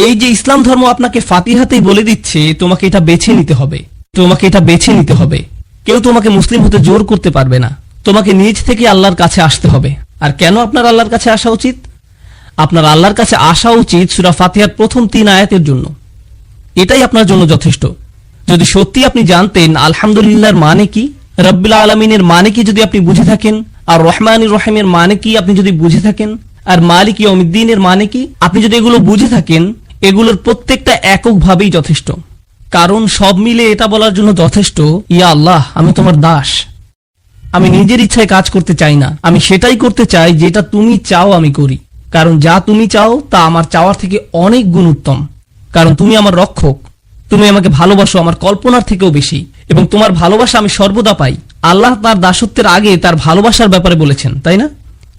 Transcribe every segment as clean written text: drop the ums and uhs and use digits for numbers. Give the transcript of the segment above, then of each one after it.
এই যে ইসলাম ধর্ম আপনাকে ফাতিহাতেই বলে দিচ্ছে তোমাকে এটা বেছে নিতে হবে, তোমাকে এটা বেছে নিতে হবে। কেউ তোমাকে মুসলিম হতে জোর করতে পারবে না, তোমাকে নিজ থেকে আল্লাহর কাছে আসতে হবে। আর কেন আপনার আল্লাহর কাছে আসা উচিত? আপনার আল্লাহর কাছে আসা উচিত সূরা ফাতিহার প্রথম 3 আয়াতের জন্য। এটাই আপনার জন্য যথেষ্ট। যদি সত্যি আপনি জানতেন আলহামদুলিল্লাহর মানে কি, রব্বুল আলামিনের মানে কি যদি আপনি বুঝে থাকেন, আর রহমানির রহিমের মানে কি আপনি যদি বুঝে থাকেন, আর মালিক ইয়াউমিদ্দিনের মানে কি আপনি যদি এগুলো বুঝে থাকেন, এগুলোর প্রত্যেকটা এককভাবেই যথেষ্ট। কারণ সব মিলে এটা বলার জন্য যথেষ্ট, ইয়া আল্লাহ আমি তোমার দাস, আমি নিজের ইচ্ছায় কাজ করতে চাই না, আমি সেটাই করতে চাই যেটা তুমি চাও আমি করি। কারণ যা তুমি চাও তা আমার চাওয়ার থেকে অনেক গুণ উত্তম। কারণ তুমি আমার রক্ষক, তুমি আমাকে ভালোবাসো আমার কল্পনার থেকেও বেশি, এবং তোমার ভালোবাসা আমি সর্বদা পাই। আল্লাহ তার দাসত্বের আগে তার ভালোবাসার ব্যাপারে বলেছেন, তাই না?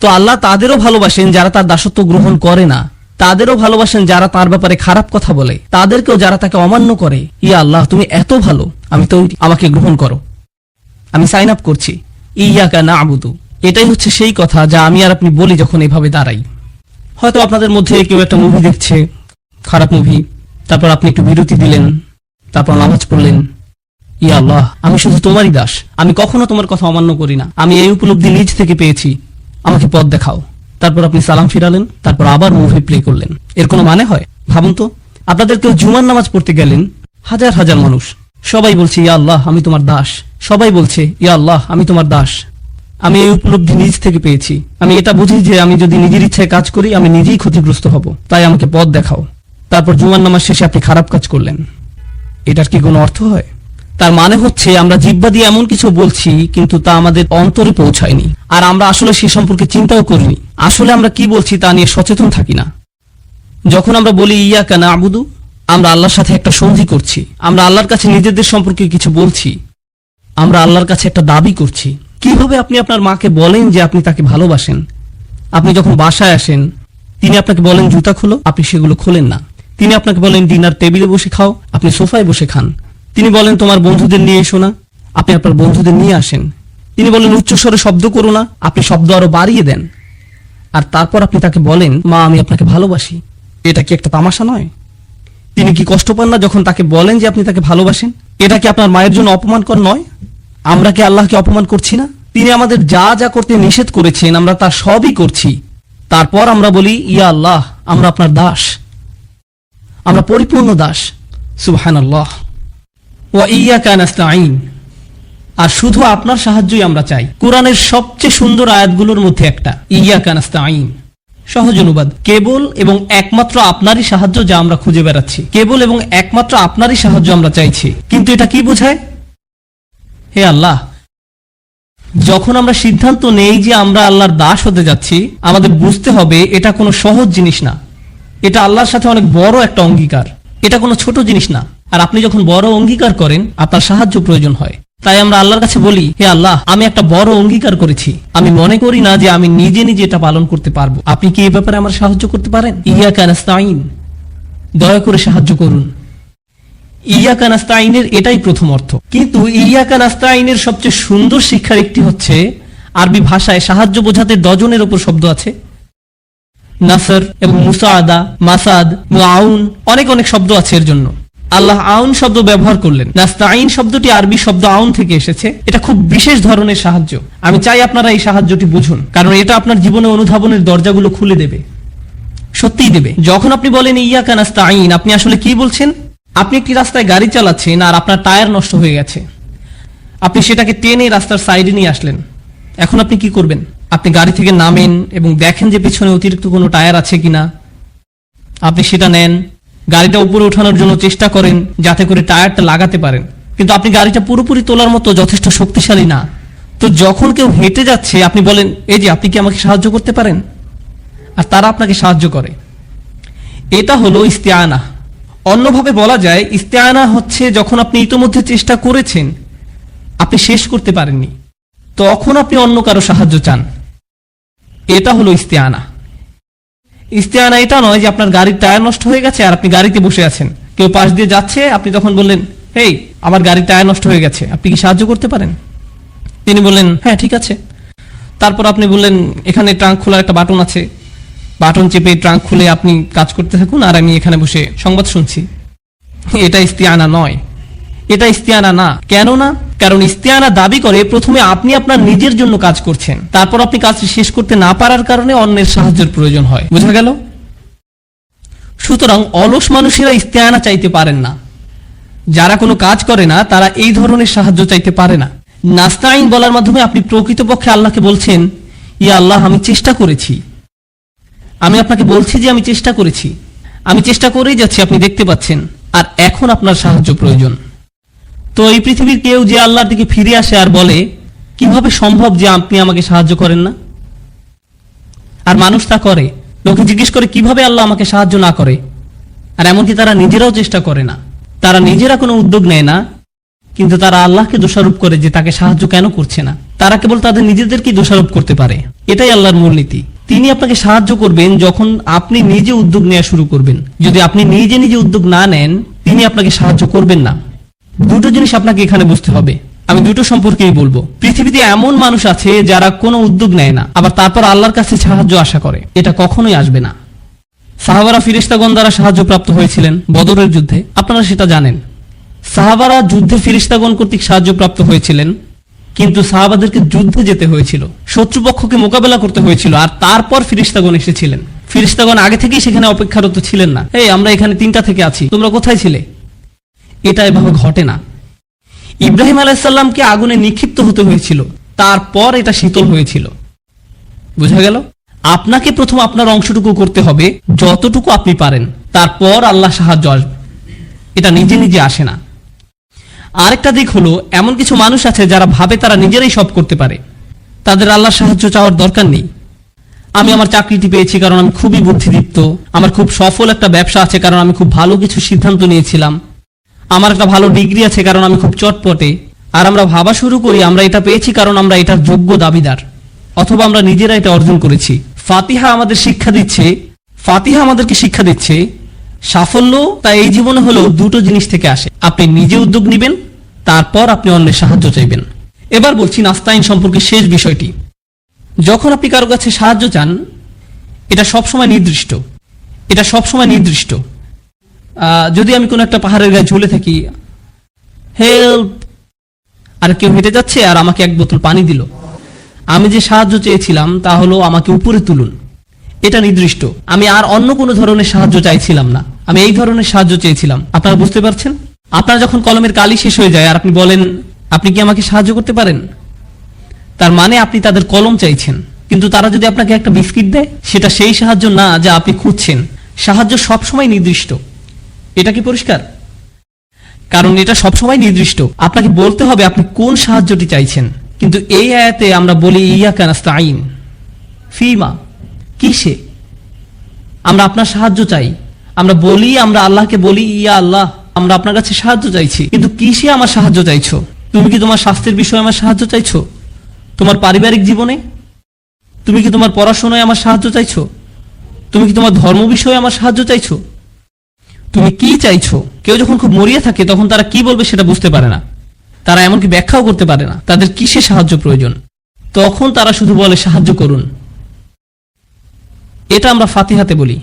তো আল্লাহ তাদেরও ভালোবাসেন যারা তার দাসত্ব গ্রহণ করে না, তাদেরও ভালোবাসেন যারা তার ব্যাপারে খারাপ কথা বলে, তাদেরকেও যারা তাকে অমান্য করে। ইয়া আল্লাহ তুমি এত ভালো, আমি তৈরি, আমাকে গ্রহণ করো, আমি সাইন আপ করছি। ইয়াকা না'বুদু, এটাই হচ্ছে সেই কথা যা আমি আর আপনি বলি যখন এভাবে দাঁড়াই। হয়তো আপনাদের মধ্যে কেউ একটা মুভি দেখছে, খারাপ মুভি, তারপর আপনি একটু বিরতি দিলেন, তারপর নামাজ পড়লেন, ইয়া আল্লাহ আমি শুধু তোমারই দাস, আমি কখনো তোমার কথা অমান্য করি না, আমি এই উপলব্ধি নিজ থেকে পেয়েছি, আমাকে পথ দেখাও। তারপর আপনি সালাম ফিরালেন, তারপর আবার মুভি প্লে করলেন। এর কোনো মানে হয়? ভাবুন তো, আপনাদের কেউ জুমার নামাজ পড়তে গেলেন, হাজার হাজার মানুষ, সবাই বলছে ইয়া আল্লাহ আমি তোমার দাস, সবাই বলছে ইয়া আল্লাহ আমি তোমার দাস, আমি এই উপলব্ধি নিজ থেকে পেয়েছি, আমি এটা বুঝি যে আমি যদি নিজের ইচ্ছায় কাজ করি আমি নিজেই ক্ষতিগ্রস্ত হব, তাই আমাকে পথ দেখাও। তারপর জুমার নামাজ শেষে আপনি খারাপ কাজ করলেন। এটার কি কোনো অর্থ হয়? তার মানে হচ্ছে আমরা জিহ্বা দিয়ে এমন কিছু বলছি কিন্তু তা আমাদের অন্তরে পৌঁছায়নি, আর আমরা আসলে সে সম্পর্কে চিন্তাও করিনি। আসলে আমরা কি বলছি তা নিয়ে সচেতন থাকি না। যখন আমরা বলি ইয়াকা না'বুদু, আমরা আল্লাহর সাথে একটা সন্ধি করছি, আমরা আল্লাহর কাছে নিজেদের সম্পর্কে কিছু বলছি, আমরা আল্লাহর কাছে একটা দাবি করছি। কিভাবে আপনি আপনার মাকে বলেন যে আপনি তাকে ভালোবাসেন? আপনি যখন বাসায় আসেন তিনি আপনাকে বলেন জুতা খুলো, আপনি সেগুলো খোলেন না। তিনি আপনাকে বলেন ডিনার টেবিলে বসে খাও, আপনি সোফায় বসে খান। তিনি বলেন তোমার বন্ধুদের নিয়ে এসো না, আপনি আপনার বন্ধুদের নিয়ে আসেন। তিনি বলেন উচ্চস্বরে শব্দ করো না, আপনি শব্দ আরো বাড়িয়ে দেন। আর তারপর আপনি তাকে বলেন মা আমি আপনাকে ভালোবাসি। এটা কি একটা তামাশা নয়? তিনি কি কষ্ট পান না যখন তাকে বলেন যে আপনি তাকে ভালোবাসেন? এটা কি আপনার মায়ের জন্য অপমানকর নয়? আমরা কি আল্লাহকে অপমান করছি না? তিনি আমাদের যা যা করতে নিষেধ করেছেন আমরা তা সবই করছি, তারপর আমরা বলি ইয়া আল্লাহ আমরা আপনার দাস, আমরা পরিপূর্ণ দাস। সুবহানাল্লাহ। ওয়া ইয়াকা নাস্তাঈন, আর শুধু আপনার সাহায্যই আমরা চাই। কোরআনের সবচেয়ে সুন্দর আয়াতগুলোর মধ্যে একটা, ইয়াকা নাস্তাঈন। সহজ অনুবাদ, কেবল এবং একমাত্র আপনারই সাহায্য যা আমরা খুঁজে বেড়াচ্ছি, কেবল এবং একমাত্র আপনারই সাহায্য আমরা চাইছি। কিন্তু এটা কি বোঝায়? হে আল্লাহ, যখন আমরা সিদ্ধান্ত নেই যে আমরা আল্লাহর দাস হতে যাচ্ছি, আমাদের বুঝতে হবে এটা কোনো সহজ জিনিস না, এটা আল্লাহর সাথে অনেক বড় একটা অঙ্গীকার, এটা কোনো ছোট জিনিস না। আর আপনি যখন বড় অঙ্গীকার করেন আপনার সাহায্য প্রয়োজন হয়। তাই আমরা আল্লাহর কাছে বলি হে আল্লাহ আমি একটা বড় অঙ্গীকার করেছি, আমি মনে করি না যে আমি নিজে নিজে এটা পালন করতে পারবো, আপনি কি এই ব্যাপারে আমার সাহায্য করতে পারেন? ইয়াকা নাস্তাঈন, দয়া করে সাহায্য করুন। ইয়াকা নাস্তাঈনের এটাই প্রথম অর্থ। কিন্তু ইয়াকা নাস্তাঈনের সবচেয়ে সুন্দর শিক্ষার একটি হচ্ছে আরবি ভাষায় সাহায্য বোঝাতে ডজনের উপর শব্দ আছে। নাসর এবং মুসাআদা, মাসাদ, মুআউন, অনেক অনেক শব্দ আছে এর জন্য। আল্লাহ আউন শব্দ ব্যবহার করলেন। নাস্তাঈন শব্দটি আরবি শব্দ আউন থেকে এসেছে। এটা খুব বিশেষ ধরনের সাহায্য। আমি চাই আপনারা এই সাহায্যটি বুঝুন, কারণ এটা আপনার জীবনে অনুধাবনের দরজাগুলো খুলে দেবে, সত্যিই দেবে। যখন আপনি বলেন ইয়াকা নাস্তাঈন, আপনি আসলে কি বলছেন? আপনি একটি রাস্তায় গাড়ি চালাচ্ছেন আর আপনার টায়ার নষ্ট হয়ে গেছে, আপনি সেটাকে টেনে রাস্তার সাইডে নিয়ে আসলেন। এখন আপনি কি করবেন? আপনি গাড়ি থেকে নামেন এবং দেখেন যে পিছনে অতিরিক্ত কোনো টায়ার আছে কিনা, আপনি সেটা নেন, গাড়িটা উপরে ওঠানোর জন্য চেষ্টা করেন যাতে করে টায়ারটা লাগাতে পারেন, কিন্তু আপনি গাড়িটা পুরোপুরি তোলার মতো যথেষ্ট শক্তিশালী না। তো যখন কেউ হেঁটে যাচ্ছে আপনি বলেন এই যে আপনি কি আমাকে সাহায্য করতে পারেন, আর তারা আপনাকে সাহায্য করে। এটা হলো ইস্তেআনা। অন্যভাবে বলা যায় ইস্তেআনা হচ্ছে যখন আপনি ইতোমধ্যে চেষ্টা করেছেন, আপনি শেষ করতে পারেননি, তখন আপনি অন্য কারো সাহায্য চান। এটা হলো ইস্তেআনা। ইস্তেআনা এটা নয় যে আপনার গাড়ির টায়ার নষ্ট হয়ে গেছে আর আপনি গাড়িতে বসে আছেন, কেউ পাশ দিয়ে যাচ্ছে, আপনি তখন বললেন হেই আমার গাড়ির টায়ার নষ্ট হয়ে গেছে, আপনি কি সাহায্য করতে পারেন? তিনি বললেন হ্যাঁ ঠিক আছে। তারপর আপনি বললেন এখানে ট্রাঙ্ক খোলার একটা বাটন আছে, বাটন চেপে ট্রাঙ্ক খুলে আপনি কাজ করতে থাকুন আর আমি এখানে বসে সংবাদ শুনছি। এটা ইস্তিয়ানা নয়, এটা ইস্তিয়ানা না। কেন না? কারণ ইস্তিয়ানা দাবি করে প্রথমে আপনি আপনার নিজের জন্য কাজ করছেন, তারপর আপনি কাজটি শেষ করতে না পারার কারণে অন্যের সাহায্যের প্রয়োজন হয়। বোঝা গেল? সুতরাং অলস মানুষেরা ইস্তিয়ানা চাইতে পারেন না। যারা কোনো কাজ করে না তারা এই ধরনের সাহায্য চাইতে পারে না। নাস্তাইন বলার মাধ্যমে আপনি প্রকৃতপক্ষে আল্লাহকে বলছেন, ইয়া আল্লাহ, আমি চেষ্টা করেছি, আমি আপনাকে বলছি যে আমি চেষ্টা করেছি, আমি চেষ্টা করেই যাচ্ছি, আপনি দেখতে পাচ্ছেন, আর এখন আপনার সাহায্য প্রয়োজন। তো এই পৃথিবীর কেউ যে আল্লাহর দিকে ফিরে আসে আর বলে, কিভাবে সম্ভব যে আপনি আমাকে সাহায্য করেন না? আর মানুষ তা করে। লোকে জিজ্ঞেস করে কিভাবে আল্লাহ আমাকে সাহায্য না করে, আর এমনকি তারা নিজেরাও চেষ্টা করে না, তারা নিজেরা কোনো উদ্যোগ নেয় না, কিন্তু তারা আল্লাহকে দোষারোপ করে যে তাকে সাহায্য কেন করছে না। তারা কেবল তাদের নিজেদেরকেই দোষারোপ করতে পারে। এটাই আল্লাহর মূলনীতি। তিনি আপনাকে সাহায্য করবেন যখন আপনি নিজে উদ্যোগ নেওয়া শুরু করবেন। যদি আপনি নিজে নিজে উদ্যোগ না নেন, তিনি আপনাকে সাহায্য করবেন না। দুটো জিনিস আপনাকে এখানে বুঝতে হবে। আমি দুটো সম্পর্কেই বলবো। পৃথিবীতে এমন মানুষ আছে যারা কোনো উদ্যোগ নেয় না, আবার তারপর আল্লাহর কাছে সাহায্য আশা করে। এটা কখনোই আসবে না। সাহাবারা ফিরিস্তাগণ দ্বারা সাহায্য প্রাপ্ত হয়েছিলেন বদরের যুদ্ধে, আপনারা সেটা জানেন। সাহাবারা যুদ্ধে ফিরিস্তাগণ কর্তৃক সাহায্য প্রাপ্ত হয়েছিলেন, কিন্তু সাহাবাদেরকে যুদ্ধে যেতে হয়েছিল, শত্রুপক্ষকে মোকাবেলা করতে হয়েছিল, আর তারপর ফিরিস্তাগণ এসেছিলেন। ফিরিস্তাগণ আগে থেকেই সেখানে অপেক্ষারত ছিলেন না। এই আমরা এখানে 3টা থেকে আছি, তোমরা কোথায় ছিলে? এটা এভাবে ঘটে না। ইব্রাহিম আলাইহিসসালামকে আগুনে নিক্ষিপ্ত হতে হয়েছিল, তারপর এটা শীতল হয়েছিল। বোঝা গেল? আপনাকে প্রথম আপনার অংশটুকু করতে হবে, যতটুকু আপনি পারেন, তারপর আল্লাহ সাহায্য আসবে। এটা নিজে নিজে আসে না। আরেকটা দিক হলো, এমন কিছু মানুষ আছে যারা ভাবে তারা নিজেরাই সব করতে পারে, তাদের আল্লাহর সাহায্য চাওয়ার দরকার নেই। আমি আমার চাকরিটি পেয়েছি কারণ আমি খুবই বুদ্ধিদীপ্ত, আমার খুব সফল একটা ব্যবসা আছে কারণ আমি খুব ভালো কিছু সিদ্ধান্ত নিয়েছিলাম, আমার একটা ভালো ডিগ্রি আছে কারণ আমি খুব চটপটে। আর আমরা ভাবা শুরু করি আমরা এটা পেয়েছি কারণ আমরা এটার যোগ্য দাবিদার, অথবা আমরা নিজেরা এটা অর্জন করেছি। ফাতিহা আমাদেরকে শিক্ষা দিচ্ছে সাফল্য তা এই জীবনে হলো দুটো জিনিস থেকে আসে। আপনি নিজে উদ্যোগ নেবেন, তারপর আপনি অন্যের সাহায্য চাইবেন। এবার বলছি নাস্তাইন সম্পর্কে শেষ বিষয়টি। যখন আপনি কারো কাছে সাহায্য চান, এটা সবসময় নির্দিষ্ট। যদি আমি কোনো একটা পাহাড়ের গায়ে ঝুলে থাকি, হেল্প, আর কেউ হেঁটে যাচ্ছে আর আমাকে 1 বোতল পানি দিল, আমি যে সাহায্য চেয়েছিলাম তা হলো আমাকে উপরে তুলুন। এটা নির্দিষ্ট। আমি আর অন্য কোনো ধরনের সাহায্য চাইছিলাম না, আমি এই ধরনের সাহায্য চেয়েছিলাম। আপনারা বুঝতে পারছেন? আপনার যখন কলমের কালি শেষ হয়ে যায় আর আপনি বলেন আপনি কি আমাকে সাহায্য করতে পারেন, তার মানে আপনি তাদের কলম চাইছেন। কিন্তু তারা যদি আপনাকে একটা বিস্কিট দেয়, সেটা সেই সাহায্য না যা আপনি খুঁজছেন। সাহায্য সবসময় নির্দিষ্ট। এটা কি পরিষ্কার? কারণ এটা সবসময় নির্দিষ্ট। আপনাকে বলতে হবে আপনি কোন সাহায্যটি চাইছেন। কিন্তু এই আয়াতে আমরা বলি ইয়াকা নাস্তাইন, ফিমা, কিসে? আমরা আপনার সাহায্য চাই। আমরা আল্লাহকে বলি, ইয়া আল্লাহ, আমরা আপনার কাছে সাহায্য চাইছি। কিন্তু কিসে আমার সাহায্য চাইছো? তুমি কি তোমার স্বাস্থ্যের বিষয়ে আমার সাহায্য চাইছো? তোমার পারিবারিক জীবনে? তুমি কি তোমার পড়াশোনায় আমার সাহায্য চাইছো? তুমি কি তোমার ধর্ম বিষয়ে আমার সাহায্য চাইছো? তুমি কি চাইছো? কেউ যখন খুব মরিয়া থাকে তখন তারা কি বলবে সেটা বুঝতে পারে না, তারা এমনকি ব্যাখ্যাও করতে পারে না তাদের কিসে সাহায্য প্রয়োজন। তখন তারা শুধু বলে সাহায্য করুন। এটা আমরা ফাতিহাতে বলি,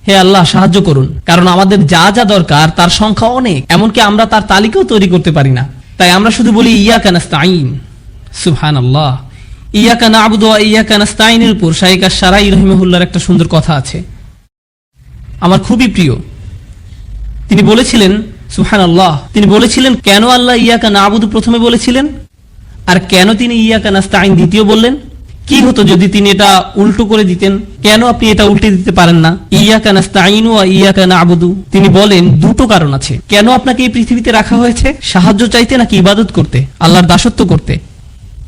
হে আল্লাহ সাহায্য করুন। কারণ আমাদের যা যা দরকার তার সংখ্যা অনেক, এমনকি আমরা তার তালিকাও তৈরি করতে পারি না। তাই আমরা শুধু বলি ইয়াকা নাস্তাইন। সুবহানাল্লাহ। ইয়াকা না'বুদু ওয়া ইয়াকা নাস্তাইনের উপর শাইখ আশ-শারাই রাহিমাহুল্লাহর একটা সুন্দর কথা আছে, আমার খুবই প্রিয়। তিনি বলেছিলেন, সুবহানাল্লাহ, তিনি বলেছিলেন কেন আল্লাহ ইয়াকা না'বুদু প্রথমে বলেছিলেন আর কেন তিনি ইয়াকা নাস্তাইন দ্বিতীয় বললেন। কি হতো যদি তিনি এটা উল্টো করে দিতেন? কেন আপনি এটা উল্টে দিতে পারেন না, ইয়াকা নাস্তাইনু ওয়া ইয়াকা না'বুদু? তিনি বলেন দুটো কারণ আছে কেন আপনাকে এই পৃথিবীতে রাখা হয়েছে, সাহায্য চাইতে নাকি ইবাদত করতে, আল্লাহর দাসত্ব করতে।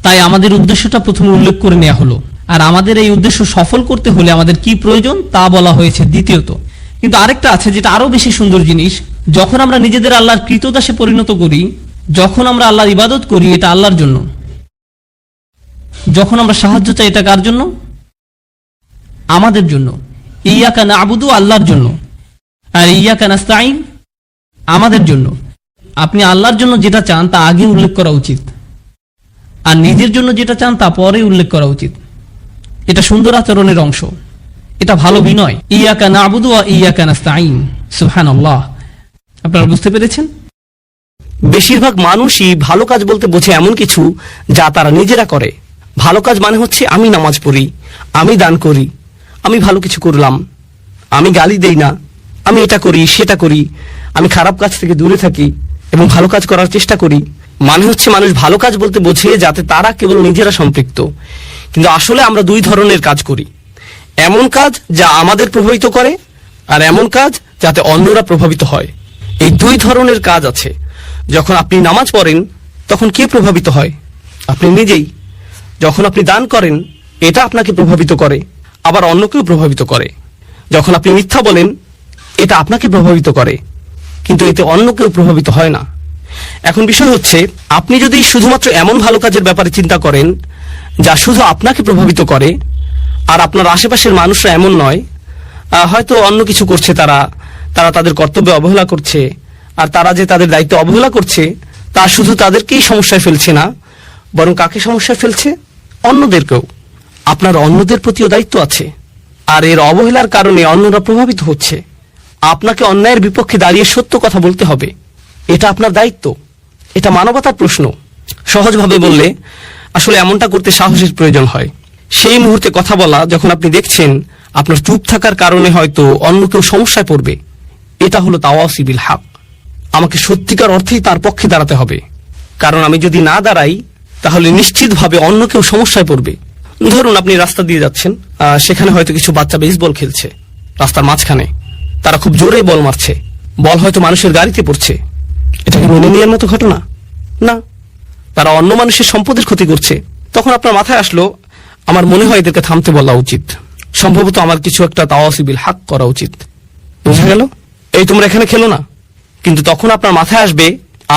তাই আমাদের উদ্দেশ্যটা প্রথমে উল্লেখ করে নেওয়া হলো, আর আমাদের এই উদ্দেশ্য সফল করতে হলে আমাদের কি প্রয়োজন তা বলা হয়েছে দ্বিতীয়ত। কিন্তু আরেকটা আছে যেটা আরো বেশি সুন্দর জিনিস, যখন আমরা নিজেদের আল্লাহর কৃতদাসে পরিণত করি, যখন আমরা আল্লাহর ইবাদত করি, এটা আল্লাহর জন্য। যখন আমরা সাহায্য চাই, এটা কার জন্য? আমাদের জন্য। ইয়াকা না'বুদু আল্লাহর জন্য, আর ইয়াকা নাস্তাইন আমাদের জন্য। আপনি আল্লাহর জন্য যেটা চান তা আগে উল্লেখ করা উচিত, আর নিজের জন্য যেটা চান তা পরে উল্লেখ করা উচিত। এটা সুন্দর আচরণের অংশ। এটা ভালো বিনয়। ইয়াকা না'বুদু ওয়া ইয়াকা নাস্তাঈন। সুবহানাল্লাহ। আপনারা বুঝতে পেরেছেন? বেশিরভাগ মানুষই ভালো কাজ বলতে বোঝে এমন কিছু যা তারা নিজেরা করে। ভালো কাজ মানে হচ্ছে আমি নামাজ পড়ি, আমি দান করি, আমি ভালো কিছু করলাম, আমি গালি দেই না, আমি এটা করি সেটা করি, আমি খারাপ কাজ থেকে দূরে থাকি এবং ভালো কাজ করার চেষ্টা করি। মানে হচ্ছে মানুষ ভালো কাজ বলতে বোঝে যাতে তারা কেবল নিজেরা সম্পৃক্ত। কিন্তু আসলে আমরা দুই ধরনের কাজ করি, এমন কাজ যা আমাদের প্রভাবিত করে আর এমন কাজ যাতে অন্যরা প্রভাবিত হয়। এই দুই ধরনের কাজ আছে। যখন আপনি নামাজ পড়েন তখন কে প্রভাবিত হয়? আপনি নিজেই। যখন আপনি দান করেন এটা আপনাকে প্রভাবিত করে, আবার অন্যকেও প্রভাবিত করে। যখন আপনি মিথ্যা বলেন এটা আপনাকে প্রভাবিত করে, কিন্তু এতে অন্য কেউ প্রভাবিত হয় না। এখন বিষয় হচ্ছে, আপনি যদি শুধুমাত্র এমন ভালো কাজের ব্যাপারে চিন্তা করেন যা শুধু আপনাকে প্রভাবিত করে, আর আপনার আশেপাশের মানুষরা এমন নয়, হয়তো অন্য কিছু করছে, তারা তাদের কর্তব্যে অবহেলা করছে, আর তারা যে তাদের দায়িত্ব অবহেলা করছে তা শুধু তাদেরকেই সমস্যায় ফেলছে না, বরং কাকে সমস্যায় ফেলছে? অন্যদেরকেও। আপনার অন্যদের প্রতিও দায়িত্ব আছে, আর এর অবহেলার কারণে অন্যরা প্রভাবিত হচ্ছে। আপনাকে অন্যায়ের বিপক্ষে দাঁড়িয়ে সত্য কথা বলতে হবে, এটা আপনার দায়িত্ব, এটা মানবতার প্রশ্ন। সহজভাবে বললে আসলে এমনটা করতে সাহসের প্রয়োজন হয়। সেই মুহূর্তে কথা বলা যখন আপনি দেখছেন আপনার চুপ থাকার কারণে হয়তো অন্য কেউ সমস্যায় পড়বে, এটা হলো তাওয়াসি বিল হক। আমাকে সত্যিকার অর্থেই তার পক্ষে দাঁড়াতে হবে, কারণ আমি যদি না দাঁড়াই তাহলে নিশ্চিতভাবে অন্য কেউ সমস্যায় পড়বে। ধরুন আপনি রাস্তা দিয়ে যাচ্ছেন, সেখানে হয়তো কিছু বাচ্চা বেসবল খেলছে রাস্তার মাঝখানে, তারা খুব জোরে বল মারছে, বল হয়তো মানুষের গাড়িতে পড়ছে। এটা কি মেনে নেওয়ার মতো ঘটনা? না। তারা অন্য মানুষের সম্পদের ক্ষতি করছে। তখন আপনার মাথায় আসলো, আমার মনে হয় এদেরকে থামতে বলা উচিত, সম্ভবত আমার কিছু একটা তাওয়াসি বিল হক করা উচিত। বুঝা গেল? এই তোমরা এখানে খেলো না। কিন্তু তখন আপনার মাথায় আসবে,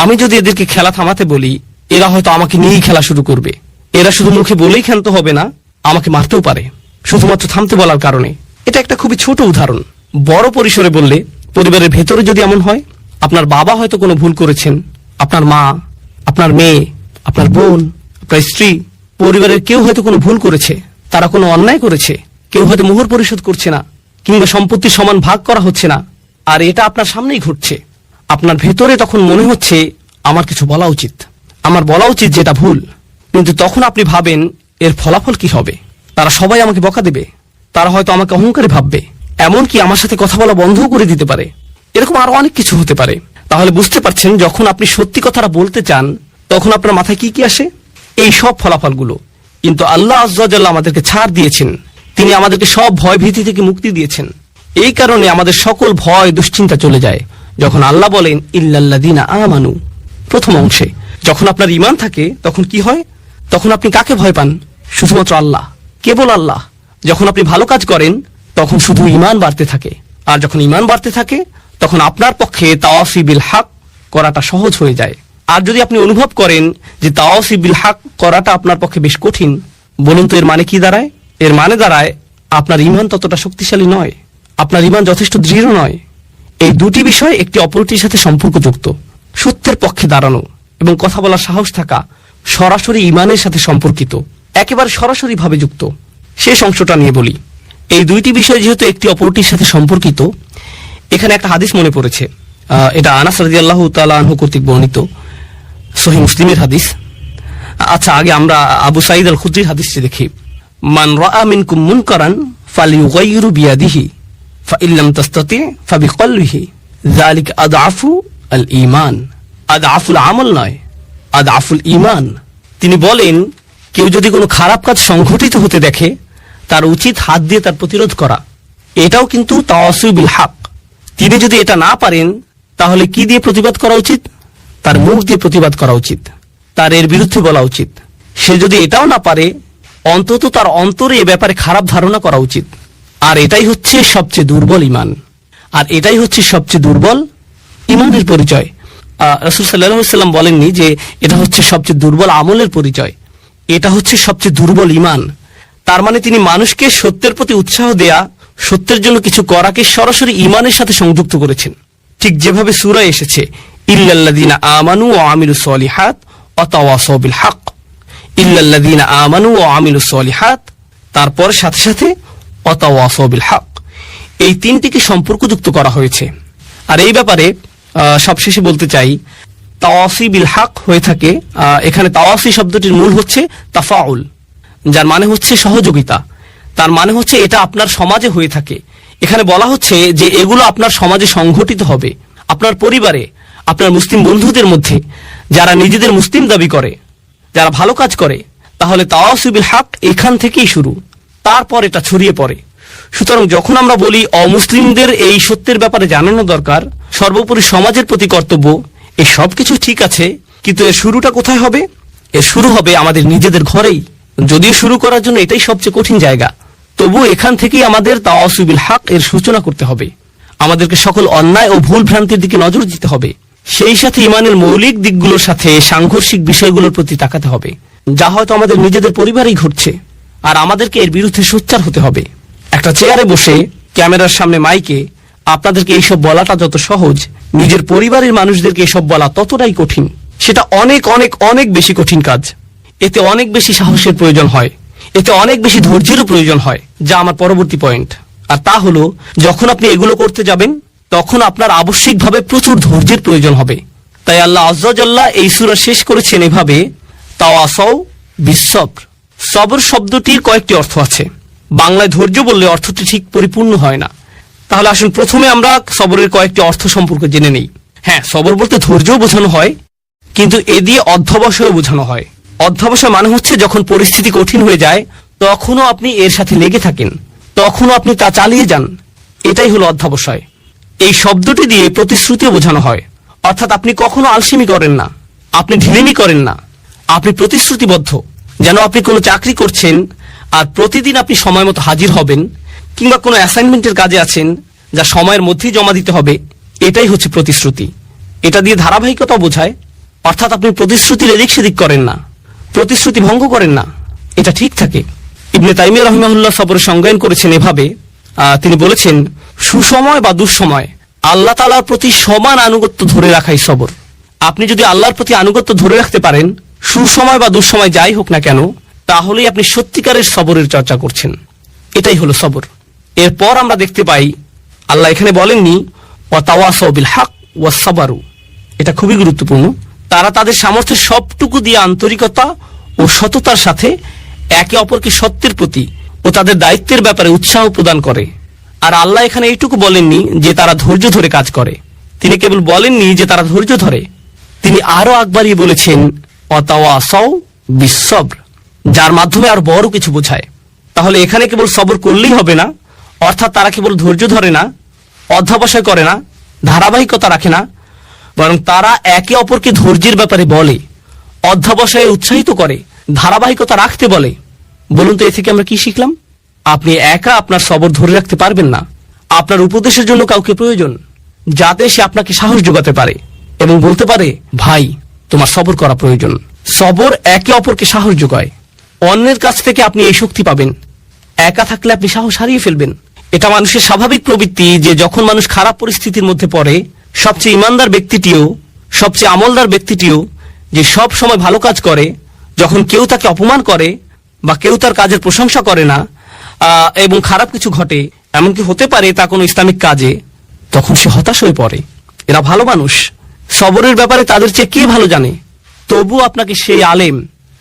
আমি যদি এদেরকে খেলা থামাতে বলি এরা হয়তো আমাকে নিয়েই খেলা শুরু করবে। এরা শুধু মুখে বলেই ক্ষান্ত হবে না, আমাকে মারতেও পারে শুধুমাত্র থামতে বলার কারণে। এটা একটা খুবই ছোট উদাহরণ। বড় পরিসরে বললে, পরিবারের ভেতরে যদি এমন হয়, আপনার বাবা হয়তো কোনো ভুল করেছেন, আপনার মা, আপনার মেয়ে, আপনার বোন, আপনার স্ত্রী, পরিবারের কেউ হয়তো কোনো ভুল করেছে, তারা কোনো অন্যায় করেছে, কেউ হয়তো মোহর পরিশোধ করছে না, কিংবা সম্পত্তির সমান ভাগ করা হচ্ছে না, আর এটা আপনার সামনেই ঘটছে। আপনার ভেতরে তখন মনে হচ্ছে আমার কিছু বলা উচিত, আমার বলা উচিত যেটা ভুল। কিন্তু তখন আপনি ভাবেন এর ফলাফল কি হবে? তারা সবাই আমাকে বকা দেবে, তারা হয়তো আমাকে অহংকারী ভাববে, এমনকি আমার সাথে কথা বলা বন্ধও করে দিতে পারে। এরকম আরো অনেক কিছু হতে পারে। তাহলে বুঝতে পারছেন, যখন আপনি সত্যি কথাটা বলতে চান তখন আপনার মাথায় কি কি আসে? এই সব ফলাফলগুলো। কিন্তু আল্লাহ আজ্জা ওয়া জাল্লা আমাদেরকে ছাড় দিয়েছেন, তিনি আমাদেরকে সব ভয় ভীতি থেকে মুক্তি দিয়েছেন। এই কারণে আমাদের সকল ভয় দুশ্চিন্তা চলে যায় যখন আল্লাহ বলেন ইল্লাল্লাযীনা আমানু। প্রথম অংশে যখন আপনার ঈমান থাকে তখন কি হয়? তখন আপনি কাকে ভয় পান? শুধুমাত্র আল্লাহ, কেবল আল্লাহ। যখন আপনি ভালো কাজ করেন তখন শুধু ঈমান বাড়তে থাকে, আর যখন ঈমান বাড়তে থাকে তখন আপনার পক্ষে তাওয়াসি বিল হক করাটা সহজ হয়ে যায়। আর যদি আপনি অনুভব করেন যে তাওয়াসি বিল হক করাটা আপনার পক্ষে বেশ কঠিন, বলুন তো এর মানে কি দাঁড়ায়? এর মানে দাঁড়ায় আপনার ঈমান ততটা শক্তিশালী নয়, আপনার ঈমান যথেষ্ট দৃঢ় নয়। এই দুটি বিষয় একটি অপরটির সাথে সম্পর্কযুক্ত। সত্যের পক্ষে দাঁড়ানো এবং কথা বলার সাহস থাকা সরাসরি ঈমানের সাথে সম্পর্কিত, একেবারে সরাসরি ভাবে যুক্ত। শেষ অংশটা নিয়ে বলি। এই দুইটি বিষয় যেহেতু একটি অপরটির সাথে সম্পর্কিত, এখানে একটা হাদিস মনে পড়েছে। এটা আনাস রাদিয়াল্লাহু তাআলা আনহু কর্তৃক বর্ণিত সহিহ মুসলিমের হাদিস। আচ্ছা, আগে আমরা আবু সাঈদ আল খুদরির হাদিসটি দেখি। মান রাআ মিনকুম মুনকারান ফালিয়ুগাইয়িরু বিয়াদিহি ফাইন লাম তাস্তাতি ফাবিকলবিহি যালিকা আদআফু আল ঈমান। আদআফুল আমল নয়, আদআফুল ঈমান। তিনি বলেন, কেউ যদি কোনো খারাপ কাজ সংঘটিত হতে দেখে তার উচিত হাত দিয়ে তার প্রতিরোধ করা। এটাও কিন্তু তাওয়াসি বিল হক। তিনি যদি এটা না পারেন তাহলে কি দিয়ে প্রতিবাদ করা উচিত? তার মুখ দিয়ে প্রতিবাদ করা উচিত, তার এর বিরুদ্ধে বলা উচিত। সে যদি এটাও না পারে, অন্তত তার অন্তরে এ ব্যাপারে খারাপ ধারণা করা উচিত। আর এটাই হচ্ছে সবচেয়ে দুর্বল ঈমান, আর এটাই হচ্ছে সবচেয়ে দুর্বল ঈমানের পরিচয়। রাসূল সাল্লাল্লাহু আলাইহি ওয়াসাল্লাম বলেননি যে এটা হচ্ছে সবচেয়ে দুর্বল আমলের পরিচয়, এটা হচ্ছে সবচেয়ে দুর্বল ঈমান। তার মানে তিনি মানুষকে সত্যের প্রতি উৎসাহ দেয়া, সত্যের জন্য কিছু করাকে সরাসরি ঈমানের সাথে সংযুক্ত করেছেন। ঠিক যেভাবে সূরায় এসেছে, ইল্লাল্লাযীনা আমানু ওয়া আমিলুস সলিহাত ওয়া তাওয়াসাউ বিল হক। ইল্লাল্লাযীনা আমানু ওয়া আমিলুস সলিহাত, তারপর সাথে সাথে ওয়া তাওয়াসাউ বিল হক। এই তিনটিকে সম্পর্কযুক্ত করা হয়েছে। আর এই ব্যাপারে সবশেষে বলতে চাই, তাওয়াসি বিল হক হয়ে থাকে, এখানে তাওয়াসি শব্দটির মূল হচ্ছে তাফাউল, যার মানে হচ্ছে সহযোগিতা। তার মানে হচ্ছে এটা আপনার সমাজে হয়ে থাকে। এখানে বলা হচ্ছে যে এগুলো আপনার সমাজে সংঘটিত হবে, আপনার পরিবারে, আপনার মুসলিম বন্ধুদের মধ্যে, যারা নিজেদের মুসলিম দাবি করে, যারা ভালো কাজ করে। তাহলে তাওয়াসি বিল হক এখান থেকেই শুরু, তারপর এটা ছড়িয়ে পড়ে। সুতরাং যখন আমরা বলি অমুসলিমদের এই সত্যের ব্যাপারে জানানো দরকার, সর্বোপরি সমাজের প্রতি কর্তব্য, এই সব কিছু ঠিক আছে, কিন্তু এর শুরুটা কোথায় হবে? এর শুরু হবে আমাদের নিজেদের ঘরেই। যদিও শুরু করার জন্য এটাই সবচেয়ে কঠিন জায়গা, তবু এখান থেকেই আমাদের তাওয়াসি বিল হক এর সূচনা করতে হবে। আমাদেরকে সকল অন্যায় ও ভুল ভ্রান্তির দিকে নজর দিতে হবে, সেই সাথে ইমানের মৌলিক দিকগুলোর সাথে সাংঘর্ষিক বিষয়গুলোর প্রতি তাকাতে হবে, যা হয়তো আমাদের নিজেদের পরিবারেই ঘটছে, আর আমাদেরকে এর বিরুদ্ধে সোচ্চার হতে হবে। একটা চেয়ারে বসে ক্যামেরার সামনে মাইকে আপনাদেরকে এইসব বলাটা যত সহজ, নিজের পরিবারের মানুষদেরকে এসব বলা ততটাই কঠিন। সেটা অনেক অনেক অনেক বেশি কঠিন কাজ। এতে অনেক বেশি সাহসের প্রয়োজন হয়, এতে অনেক বেশি ধৈর্যেরও প্রয়োজন হয়, যা আমার পরবর্তী পয়েন্ট। আর তা হলো, যখন আপনি এগুলো করতে যাবেন তখন আপনার আবশ্যিকভাবে প্রচুর ধৈর্যের প্রয়োজন হবে। তাই আল্লাহ আজ্জা ওয়া জাল্লা এই সূরা শেষ করেছেন এভাবে, তাওয়াসাউ বিস-সবর। সবর শব্দটির কয়েকটি অর্থ আছে। বাংলায় ধৈর্য বললে অর্থটি ঠিক পরিপূর্ণ হয় না। তাহলে আসুন প্রথমে আমরা সবরের কয়েকটি অর্থ সম্পর্কে জেনে নেই। হ্যাঁ, সবর বলতে ধৈর্যও বোঝানো হয়, কিন্তু এ দিয়ে অধ্যবসায়ও বোঝানো হয়। অধ্যবসায় মানে হচ্ছে যখন পরিস্থিতি কঠিন হয়ে যায় তখনও আপনি এর সাথে লেগে থাকেন, তখনও আপনি তা চালিয়ে যান, এটাই হলো অধ্যবসায়। এই শব্দটি দিয়ে প্রতিশ্রুতিও বোঝানো হয়, অর্থাৎ আপনি কখনো আলসেমি করেন না, আপনি ঢিলেমি করেন না, আপনি প্রতিশ্রুতিবদ্ধ। যেন আপনি কোনো চাকরি করছেন আর প্রতিদিন আপনি সময় মতো হাজির হবেন, কিংবা কোনো অ্যাসাইনমেন্টের কাজে আছেন যা সময়ের মধ্যেই জমা দিতে হবে, এটাই হচ্ছে প্রতিশ্রুতি। এটা দিয়ে ধারাবাহিকতা বোঝায়, অর্থাৎ আপনি প্রতিশ্রুতির এদিক সেদিক করেন না, প্রতিশ্রুতি ভঙ্গ করেন না, এটা ঠিক থাকে। ইবনে তাইমিয়া রাহিমাহুল্লাহ সবরের সংজ্ঞায়ন করেছেন এভাবে, তিনি বলেছেন, সুসময় বা দুঃসময় আল্লাহ তাআলার প্রতি সমান আনুগত্য ধরে রাখাই সবর। আপনি যদি আল্লাহর প্রতি আনুগত্য ধরে রাখতে পারেন, সুসময় বা দুঃসময় যাই হোক না কেন, তাহলেই আপনি সত্যিকারের সবরের চর্চা করছেন। এটাই হলো সবর। এরপর আমরা দেখতে পাই আল্লাহ এখানে বলেননি ওয়া তাওয়াসাউ বিল হক ওয়া সাবারু। এটা খুবই গুরুত্বপূর্ণ। তারা তাদের সামর্থ্যের সবটুকু দিয়ে আন্তরিকতা ও সততার সাথে একে অপরকে সত্যের প্রতি ও তাদের দায়িত্বের ব্যাপারে উৎসাহ প্রদান করে। আর আল্লাহ এখানে এইটুকু বলেননি যে তারা ধৈর্য ধরে কাজ করে, তিনি কেবল বলেননি যে তারা ধৈর্য ধরে, তিনি আরো আকবারিয়ে বলেছেন ওয়া তাওয়াসাউ বিস-সবর, যার মাধ্যমে আর বড় কিছু বোঝায়। তাহলে এখানে কেবল সবর করলেই হবে না, অর্থাৎ তারা কেবল ধৈর্য ধরে না, অধ্যবসায় করে না, ধারাবাহিকতা রাখে না, বরং তারা একে অপরকে ধৈর্যের ব্যাপারে বলে, অধ্যবসায়ে উৎসাহিত করে, ধারাবাহিকতা রাখতে বলে। বলুন তো এ থেকে আমরা কি শিখলাম? আপনি একা আপনার সবর ধরে রাখতে পারবেন না, আপনার উপদেশের জন্য কাউকে প্রয়োজন, যাতে সে আপনাকে সাহস যোগাতে পারে এবং বলতে পারে, ভাই তোমার সবর করা প্রয়োজন। সবর একে অপরকে সাহস যোগায়। অন্যের কাছ থেকে আপনি এই শক্তি পাবেন। একা থাকলে আপনি সাহস হারিয়ে ফেলবেন। এটা মানুষের স্বাভাবিক প্রবৃত্তি যে যখন মানুষ খারাপ পরিস্থিতির মধ্যে পড়ে, সবচেয়ে ইমানদার ব্যক্তিটিও, সবচেয়ে আমলদার ব্যক্তিটিও যে সব সময় ভালো কাজ করে, যখন কেউ তাকে অপমান করে বা কেউ তার কাজের প্রশংসা করে না এবং খারাপ কিছু ঘটে, এমনকি হতে পারে তা কোনো ইসলামিক কাজে, তখন সে হতাশ হয়ে পড়ে। এরা ভালো মানুষ, সবরের ব্যাপারে তাদের চেয়ে কে ভালো জানে? তবু আপনাকে সেই আলেম,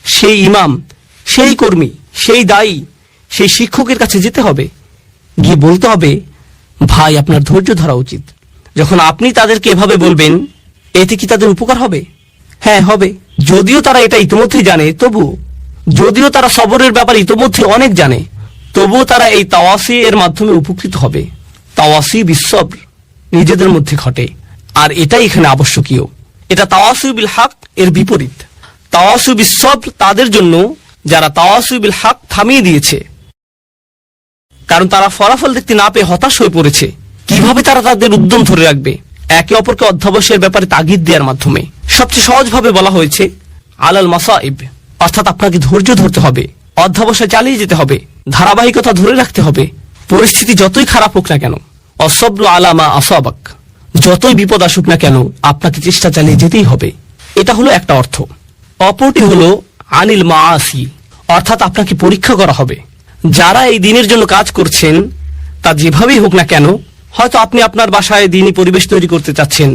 সেই ইমাম, সেই কর্মী, সেই দায়ী, সেই শিক্ষকের কাছে যেতে হবে, গিয়ে বলতে হবে, ভাই আপনার ধৈর্য ধরা উচিত। যখন আপনি তাদেরকে এভাবে বলবেন, এতে কি তাদের উপকার হবে? হ্যাঁ, হবে। যদিও তারা এটা ইতিমধ্যেই জানে, তবু যদিও তারা সবরের ব্যাপারে ইতিমধ্যে অনেক জানে, তবুও তারা এই তাওয়াসি এর মাধ্যমে উপকৃত হবে। তাওয়াসি বিস-সবর নিজেদের মধ্যে ঘটে, আর এটাই এখানে আবশ্যকীয়। এটা তাওয়াসি বিল হক এর বিপরীত। তাওয়াসি বিস-সবর তাদের জন্য যারা তাওয়াসি বিল হক থামিয়ে দিয়েছে, কারণ তারা ফলাফল দেখতে না পেয়ে হতাশ হয়ে পড়েছে। কিভাবে তারা তাদের উদ্যম ধরে রাখবে? একে অপরকে অধ্যবসায়ের ব্যাপারে তাগিদ দেওয়ার মাধ্যমে। সবচেয়ে সহজভাবে বলা হয়েছে আলাল মাসাইব, অর্থাৎ আপনাকে ধৈর্য ধরতে হবে, অধ্যবসায় চালিয়ে যেতে হবে, ধারাবাহিকতা ধরে রাখতে হবে, পরিস্থিতি যতই খারাপ হোক না কেন। অসবরু আলা মা আসাবাক, যতই বিপদ আসুক না কেন আপনাকে চেষ্টা চালিয়ে যেতেই হবে। এটা হলো একটা অর্থ। অপরটি হলো আনিল মাআসি, অর্থাৎ আপনাকে পরীক্ষা করা হবে, যারা এই দিনের জন্য কাজ করছেন তা যেভাবেই হোক না কেন, হয়তো আপনি আপনার বাসায় দিনই পরিবেশ তৈরি করতে চাচ্ছেন,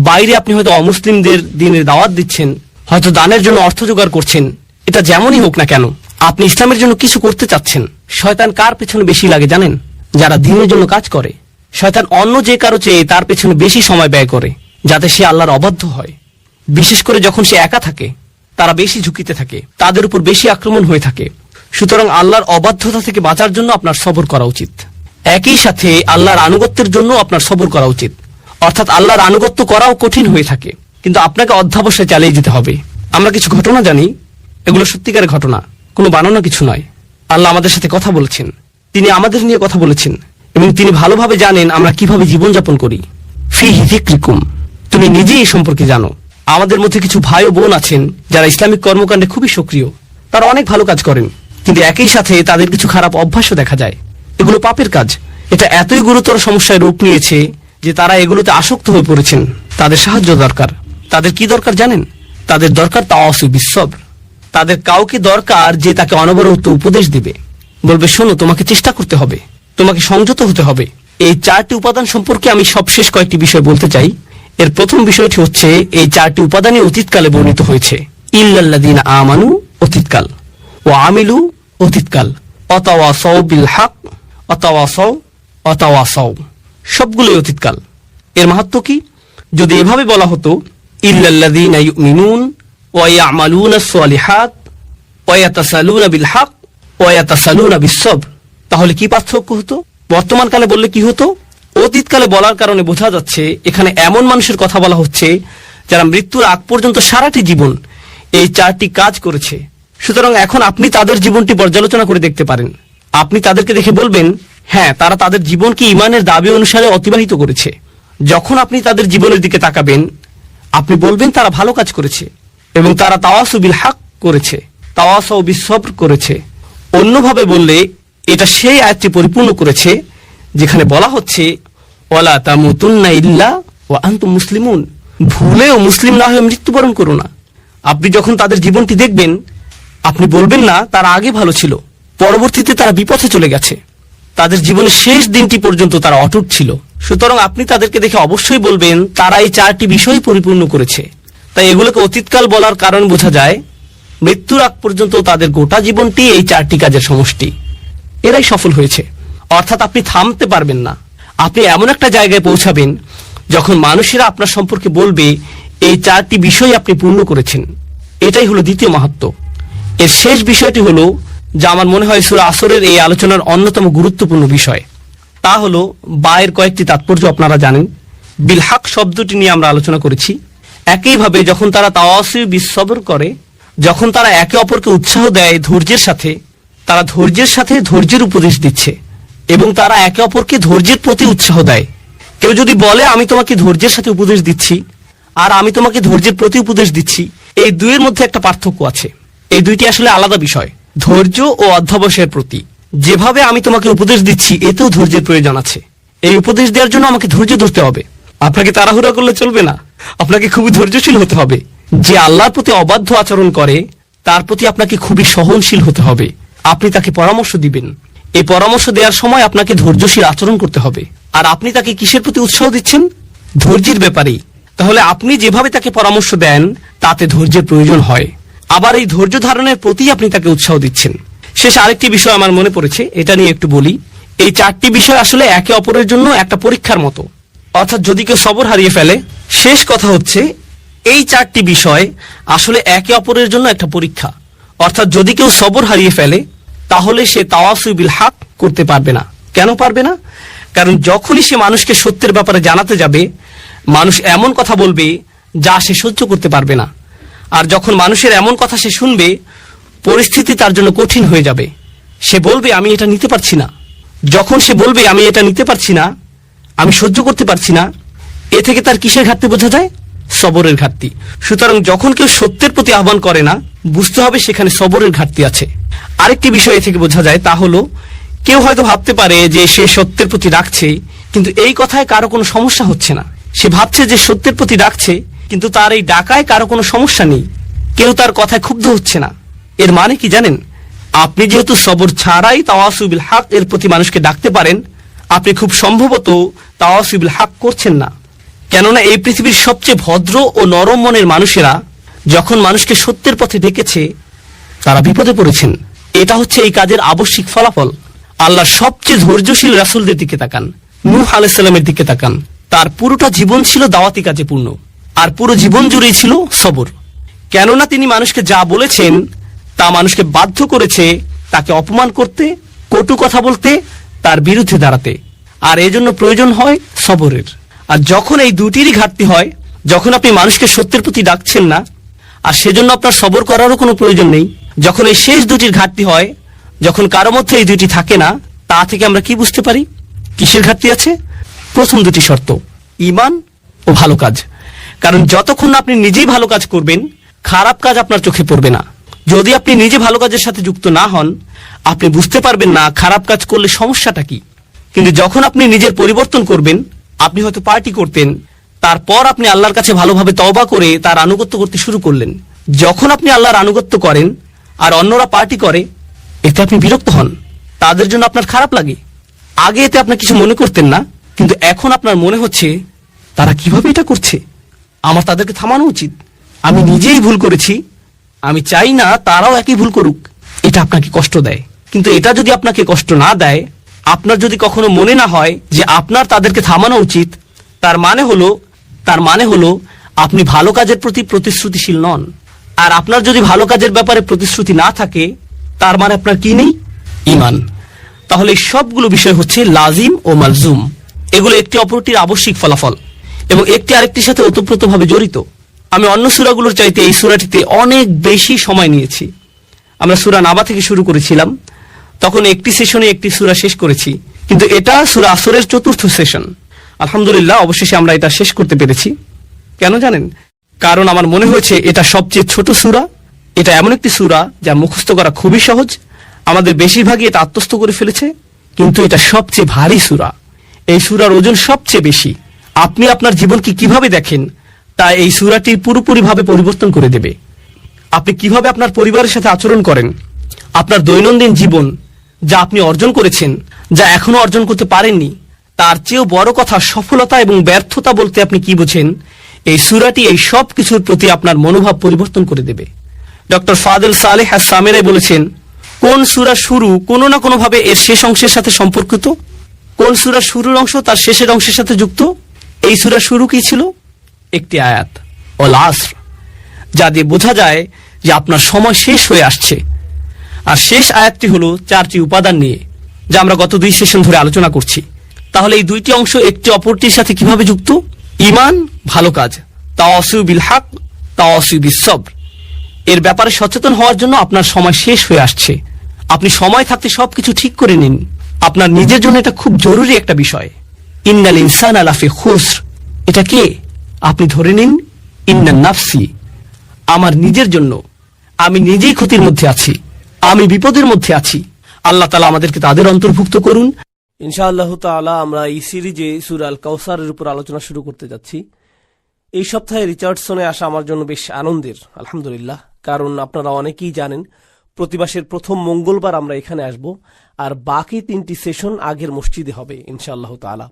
বাইরে আপনি হয়তো অমুসলিমদের দিনের দাওয়াত দিচ্ছেন, হয়তো দানের জন্য অর্থ জোগাড় করছেন, এটা যেমনই হোক না কেন আপনি ইসলামের জন্য কিছু করতে চাচ্ছেন। শয়তান কার পেছনে বেশি লাগে জানেন? যারা দিনের জন্য কাজ করে। শয়তান অন্য যে কারো চেয়ে তার পেছনে বেশি সময় ব্যয় করে যাতে সে আল্লাহর অবাধ্য হয়। বিশেষ করে যখন সে একা থাকে, তারা বেশি ঝুঁকিতে থাকে, তাদের উপর বেশি আক্রমণ হয়ে থাকে। সুতরাং আল্লাহর অবাধ্যতা থেকে বাঁচার জন্য আপনার সবর করা উচিত। একই সাথে আল্লাহর আনুগত্যের জন্য আপনার সবর করা উচিত। অর্থাৎ আল্লাহর আনুগত্য করাও কঠিন হয়ে থাকে, কিন্তু আপনাকে অধ্যাবসায় চালিয়ে যেতে হবে। আমরা কিছু ঘটনা জানি, এগুলো সত্যিকারের ঘটনা, কোনো বানানো কিছু নয়। আল্লাহ আমাদের সাথে কথা বলেছেন, তিনি আমাদের নিয়ে কথা বলেছেন, এবং তিনি ভালোভাবে জানেন আমরা কিভাবে জীবনযাপন করি। ফিহি যিকরিকুম, তুমি নিজেই এই সম্পর্কে জানো। আমাদের মধ্যে কিছু ভাই ও বোন আছেন যারা ইসলামিক কর্মকাণ্ডে খুবই সক্রিয়, তারা অনেক ভালো কাজ করেন, কিন্তু একই সাথে তাদের কিছু খারাপ অভ্যাসও দেখা যায়। এগুলো পাপের কাজ। এটা এতই গুরুতর সমস্যায় রূপ নিয়েছে যে তারা এগুলোতে আসক্ত হয়ে পড়েছেন। তাদের সাহায্য দরকার। তাদের কি দরকার জানেন? তাদের দরকার তাওয়াসু বিসসবর। তাদের কাউকে দরকার যে তাকে অনবরত উপদেশ দিবে, বলবে শোনো, তোমাকে চেষ্টা করতে হবে, তোমাকে সংযত হতে হবে। এই 4টি উপাদান সম্পর্কে আমি সবশেষ কয়েকটি বিষয় বলতে চাই। এর প্রথম বিষয়টি হচ্ছে, এই 4টি উপাদানই অতীতকালে বর্ণিত হয়েছে। ইল্লাল্লাযীনা আমানু অতীতকাল, ওয়া আমিলু অতীতকাল, ওয়াতাওয়াসাউ বিল হক, ওয়াতাওয়াসাউ সবগুলোই অতীতকাল। এর মাহাত্ম্য কি? যদি এভাবে বলা হতো ইল্লাল্লাযীনা ইউমিনুন ওয়া ইয়ামালুনাস সালিহাত ওয়া ইয়াতাসালুনা বিল হক ওয়া ইয়াতাসালুনা বিস-সবর, তাহলে কি পার্থক্য হতো? বর্তমান কালে বললে কি হতো? অতীতকালে বলার কারণে বোঝা যাচ্ছে এখানে এমন মানুষের কথা বলা হচ্ছে যারা মৃত্যুর আগ পর্যন্ত সারাটি জীবন এই 4টি কাজ করেছে। সুতরাং এখন আপনি তাদের জীবনটি পর্যালোচনা করে দেখতে পারেন। আপনি তাদেরকে দেখে বলবেন, হ্যাঁ, তারা তাদের জীবনকে ঈমানের দাবি অনুসারে অতিবাহিত করেছে। যখন আপনি তাদের জীবনের দিকে তাকাবেন, আপনি বলবেন তারা ভালো কাজ করেছে এবং তারা তাওয়াসু বিল হক করেছে, তাওয়াসাউ বিস-সবর করেছে। অন্যভাবে বললে এটা সেই আয়াতটি পরিপূর্ণ করেছে যেখানে বলা হচ্ছে ওয়ালা তামুতুন্না ইল্লা ওয়া আনতুম মুসলিমুন, ভুলেও মুসলিম না হয়ে মৃত্যুবরণ করো না। আপনি যখন তাদের জীবনটি দেখবেন, আপনি বলবেন না তারা আগে ভালো ছিল, পরবর্তীতে তারা বিপথে চলে গেছে, তাদের জীবনের শেষ দিনটি পর্যন্ত তারা অটুট ছিল। সুতরাং আপনি তাদেরকে দেখে অবশ্যই বলবেন তারা এই 4টি বিষয় পরিপূর্ণ করেছে। তাই এগুলোকে অতীতকাল বলার কারণ বোঝা যায়, মৃত্যুর আগ পর্যন্ত তাদের গোটা জীবনটি এই 4টি কাজের সমষ্টি। এরাই সফল হয়েছে। অর্থাৎ আপনি থামতে পারবেন না। আপনি এমন একটা জায়গায় পৌঁছাবেন যখন মানুষেরা আপনার সম্পর্কে বলবে এই 4টি বিষয় আপনি পূর্ণ করেছেন। এটাই হলো দ্বিতীয় মাহাত্ম্য। এর শেষ বিষয়টি হলো, যা আমার মনে হয় সূরা আসরের এই আলোচনার অন্যতম গুরুত্বপূর্ণ বিষয়, তা হলো বায়ের কয়েকটি তাৎপর্য আপনারা জানেন। বিল হক শব্দটি নিয়ে আমরা আলোচনা করেছি। একইভাবে যখন তারা তাওয়াসু বিস-সবর করে, যখন তারা একে অপরকে উৎসাহ দেয় ধৈর্যের সাথে, তারা ধৈর্যের সাথে ধৈর্যের উপদেশ দিচ্ছে এবং তারা একে অপরকে ধৈর্যের প্রতি উৎসাহ দেয়। কেউ যদি বলে আমি তোমাকে ধৈর্যের সাথে উপদেশ দিচ্ছি আর আমি তোমাকে ধৈর্যের প্রতি উপদেশ দিচ্ছি, এই দুইয়ের মধ্যে একটা পার্থক্য আছে। এই দুইটি আসলে আলাদা বিষয়। ধৈর্য ও অধ্যবসায়ের প্রতি যেভাবে আমি তোমাকে উপদেশ দিচ্ছি, এতেও ধৈর্যের প্রয়োজন আছে। এই উপদেশ দেওয়ার জন্য আমাকে ধৈর্য ধরতে হবে। আপনাকে তাড়াহুড়া করলে চলবে না, আপনাকে খুবই ধৈর্যশীল হতে হবে। যে আল্লাহর প্রতি অবাধ্য আচরণ করে তার প্রতি আপনাকে খুবই সহনশীল হতে হবে। আপনি তাকে পরামর্শ দিবেন, এই পরামর্শ দেওয়ার সময় আপনাকে ধৈর্যশীল আচরণ করতে হবে। আর আপনি তাকে কিসের প্রতি উৎসাহ দিচ্ছেন? ধৈর্যের ব্যাপারেই। তাহলে আপনি যেভাবে তাকে পরামর্শ দেন তাতে ধৈর্যের প্রয়োজন হয়। আবার এই ধৈর্য ধারণের প্রতি আপনি তাকে উৎসাহ দিচ্ছেন। শেষ আরেকটি বিষয় আমার মনে পড়েছে, এটা নিয়ে একটু বলি। এই 4টি বিষয় আসলে একে অপরের জন্য একটা পরীক্ষার মতো। অর্থাৎ যদি কেউ সবর হারিয়ে ফেলে, শেষ কথা হচ্ছে এই 4টি বিষয় আসলে একে অপরের জন্য একটা পরীক্ষা। অর্থাৎ যদি কেউ সবর হারিয়ে ফেলে তাহলে সে তাওয়াসু বিল হক করতে পারবে না। কেন পারবে না? কারণ যখনই সে মানুষকে সত্যের ব্যাপারে জানাতে যাবে, মানুষ এমন কথা বলবে যা সে সহ্য করতে পারবে না। আর যখন মানুষের এমন কথা সে শুনবে, পরিস্থিতি তার জন্য কঠিন হয়ে যাবে। সে বলবে আমি এটা নিতে পারছি না। যখন সে বলবে আমি এটা নিতে পারছি না, আমি সহ্য করতে পারছি না, এ থেকে তার কিসের ঘাটতি বোঝা যায়? সবরের ঘাটতি। সুতরাং যখন কেউ সত্যের প্রতি আহ্বান করে না, বুঝতে হবে সেখানে সবরের ঘাটতি আছে। আরেকটি বিষয় এ থেকে বোঝা যায়, তা হলো কেউ হয়তো ভাবতে পারে যে সে সত্যের প্রতি ডাকছে, কিন্তু এই কথায় কারো কোনো সমস্যা হচ্ছে না। সে ভাবছে যে সত্যের প্রতি ডাকছে, কিন্তু তার এই ডাকায় কারো কোনো সমস্যা নেই, কেউ তার কথায় ক্ষুব্ধ হচ্ছে না। এর মানে কি জানেন? আপনি যেহেতু সবর ছাড়াই তাওয়াসু বিল হক এর প্রতি মানুষকে ডাকতে পারেন, আপনি খুব সম্ভবত তাওয়াসু বিল হক করছেন না। কেননা এই পৃথিবীর সবচেয়ে ভদ্র ও নরম মনের মানুষেরা যখন মানুষকে সত্যের পথে ডেকেছে, তারা বিপদে পড়েছেন। এটা হচ্ছে এই কাজের আবশ্যিক ফলাফল। আল্লাহর সবচেয়ে ধৈর্যশীল রাসূলদের দিকে তাকান, নূহ আলাইহিস সালামের দিকে তাকান। তার পুরোটা জীবন ছিল দাওয়াতি কাজে পূর্ণ, আর পুরো জীবন জুড়েই ছিল সবর। কেননা তিনি মানুষকে যা বলেছেন তা মানুষকে বাধ্য করেছে তাকে অপমান করতে, কটু কথা বলতে, তার বিরুদ্ধে দাঁড়াতে। আর এজন্য প্রয়োজন হয় সবরের। আর যখন এই দুটিরই ঘাটতি হয়, যখন আপনি মানুষকে সত্যের প্রতি ডাকছেন না, আর সেজন্য আপনার সবর করারও কোনো প্রয়োজন নেই, যখন এই শেষ দুটির ঘাটতি হয়, যখন কারো মধ্যে এই দুটি থাকে না, তা থেকে আমরা কি বুঝতে পারি কিসের ঘাটতি আছে? প্রথম দুটি শর্ত, ঈমান ও ভালো কাজ। কারণ যতক্ষণ আপনি নিজেই ভালো কাজ করবেন, খারাপ কাজ আপনার চোখে পড়বে না। যদি আপনি নিজে ভালো কাজের সাথে যুক্ত না হন, আপনি বুঝতে পারবেন না খারাপ কাজ করলে সমস্যাটা কি। কিন্তু যখন আপনি নিজের পরিবর্তন করবেন, আপনি হয়তো পার্টি করতেন, তারপর আপনি আল্লাহর কাছে ভালোভাবে তওবা করে তার আনুগত্য করতে শুরু করলেন। যখন আপনি আল্লাহর আনুগত্য করেন আর অন্যরা পার্টি করে, এতে আপনি বিরক্ত হন, তাদের জন্য আপনার খারাপ লাগে। আগে এতে আপনি কিছু মনে করতেন না, কিন্তু এখন আপনার মনে হচ্ছে তারা কিভাবে এটা করছে, আমার তাদেরকে থামানো উচিত। আমি নিজেই ভুল করেছি, আমি চাই না তারাও একই ভুল করুক। এটা আপনাকে কষ্ট দেয়। কিন্তু এটা যদি আপনাকে কষ্ট না দেয়, আপনার যদি কখনো মনে না হয় যে আপনার তাদেরকে থামানো উচিত, তার মানে হলো আপনি ভালো কাজের প্রতি প্রতিশ্রুতিশীল নন। আর আপনার যদি ভালো কাজের ব্যাপারে প্রতিশ্রুতি না থাকে, তার মানে আপনার কি নেই? ঈমান। তাহলে এই সবগুলো বিষয় হচ্ছে লাজিম ও মালজুম। এগুলো একটি অপরটির আবশ্যিক ফলাফল এবং একটি আরেকটির সাথে ওতপ্রোতভাবে জড়িত। আমি অন্য সূরাগুলোর চাইতে এই সূরাটিতে অনেক বেশি সময় নিয়েছি। আমরা সূরা নাবা থেকে শুরু করেছিলাম, তখন একটি সেশনে একটি সূরা শেষ করেছি, কিন্তু এটা সূরা আসরের চতুর্থ সেশন। আলহামদুলিল্লাহ, অবশেষে আমরা এটা শেষ করতে পেরেছি। কেন জানেন? কারণ আমার মনে হয়েছে এটা সবচেয়ে ছোট সূরা। এটা এমন একটি সূরা যা মুখস্থ করা খুবই সহজ। আমাদের বেশিরভাগই এটা আত্মস্থ করে ফেলেছে, কিন্তু এটা সবচেয়ে ভারী সূরা। এই সূরার ওজন সবচেয়ে বেশি। আপনি আপনার জীবনকে কিভাবে দেখেন তা এই সূরাটি পুরোপুরিভাবে পরিবর্তন করে দেবে। আপনি কিভাবে আপনার পরিবারের সাথে আচরণ করেন, আপনার দৈনন্দিন জীবন, যা আপনি অর্জন করেছেন, যা এখনো অর্জন করতে পারেননি, তার চেয়েও বড় কথা সফলতা এবং ব্যর্থতা বলতে আপনি কি বোঝেন, এই সূরাটি এই সব কিছুর প্রতি আপনার মনোভাব পরিবর্তন করে দেবে। ডক্টর ফাদেল সালেহ আস-সামেরাই বলেছেন, কোন সূরা শুরু কোনো না কোনোভাবে এর শেষ অংশের সাথে সম্পর্কিত। কোন সূরার শুরুর অংশ তার শেষের অংশের সাথে যুক্ত। এই সূরার শুরু কি ছিল? একটি আয়াত, ওয়াল আসর, যা দিয়ে বোঝা যায় যে আপনার সময় শেষ হয়ে আসছে। আর শেষ আয়াতটি হলো 4টি উপাদান নিয়ে, যা আমরা গত 2 সেশন ধরে আলোচনা করছি। তাহলে এই দুইটি অংশ একটি অপরটির সাথে কিভাবে যুক্ত? ঈমান, ভালো কাজ, তাওয়াসু বিল হক, তাওয়াসু বিস সবর। এর ব্যাপারে সচেতন হওয়ার জন্য আপনার সময় শেষ হয়ে আসছে। আপনি সময় থাকতে সবকিছু ঠিক করে নিন। আপনার নিজের জন্য এটা খুব জরুরি একটা বিষয়। ইন্নাল ইনসানা লাফি খুসর, এটা কে? আপনি ধরে নিন, ইন্নান নাফসি, আমার নিজের জন্য। আমি নিজেই ক্ষতির মধ্যে আছি, আমি বিপদের মধ্যে আছি। আল্লাহ তাআলা আমাদেরকে তাদের অন্তর্ভুক্ত করুন। ইনশাআল্লাহ তাআলা আমরা এই সিরিজে সূরা আল কাউসারের উপর আলোচনা শুরু করতে যাচ্ছি। এই সপ্তাহে রিচার্ডসনে আসা আমার জন্য বেশ আনন্দের, আলহামদুলিল্লাহ। কারণ আপনারা অনেকেই জানেন প্রতি মাসের প্রথম মঙ্গলবার আমরা এখানে আসব, আর বাকি 3টি সেশন আগের মসজিদে হবে ইনশাআল্লাহ তাআলা।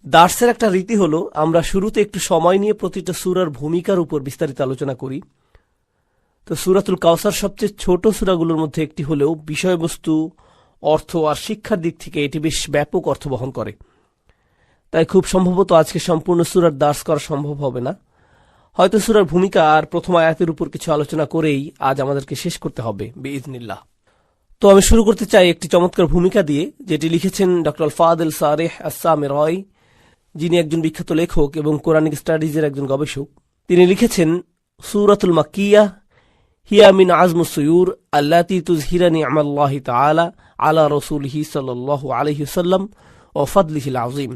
দার্সের একটা রীতি হলো আমরা শুরুতে একটু সময় নিয়ে প্রতিটা সূরার ভূমিকার উপর বিস্তারিত আলোচনা করি। তো সূরাতুল কাউসার সবচেয়ে ছোট সূরাগুলোর মধ্যে একটি হলেও বিষয়বস্তু, অর্থ আর শিক্ষার দিক থেকে এটি বেশ ব্যাপক অর্থ বহন করে। তাই খুব সম্ভবত আজকে সম্পূর্ণ সূরার দার্স করা সম্ভব হবে না। হয়তো সূরার ভূমিকা আর প্রথম আয়াতের উপর কিছু আলোচনা করেই আজ আমাদেরকে শেষ করতে হবে বিইজনিল্লাহ। তো আমি শুরু করতে চাই একটি চমৎকার ভূমিকা দিয়ে, যেটি লিখেছেন ডক্টর ফাদেল সালেহ আস-সামেরাই, যিনি একজন বিখ্যাত লেখক এবং কোরআনিক স্টাডিজের একজন গবেষক। তিনি লিখেছেন, সূরাতুল মাক্কিয়াহ হিয়া মিন আজমুস সুয়ুর আল্লাতী তুযহিরা নি'মাল্লাহি তাআলা আলা রাসূলিহি সাল্লাল্লাহু আলাইহি ওয়াসাল্লাম ওয়া ফাদলিহিল আযীম।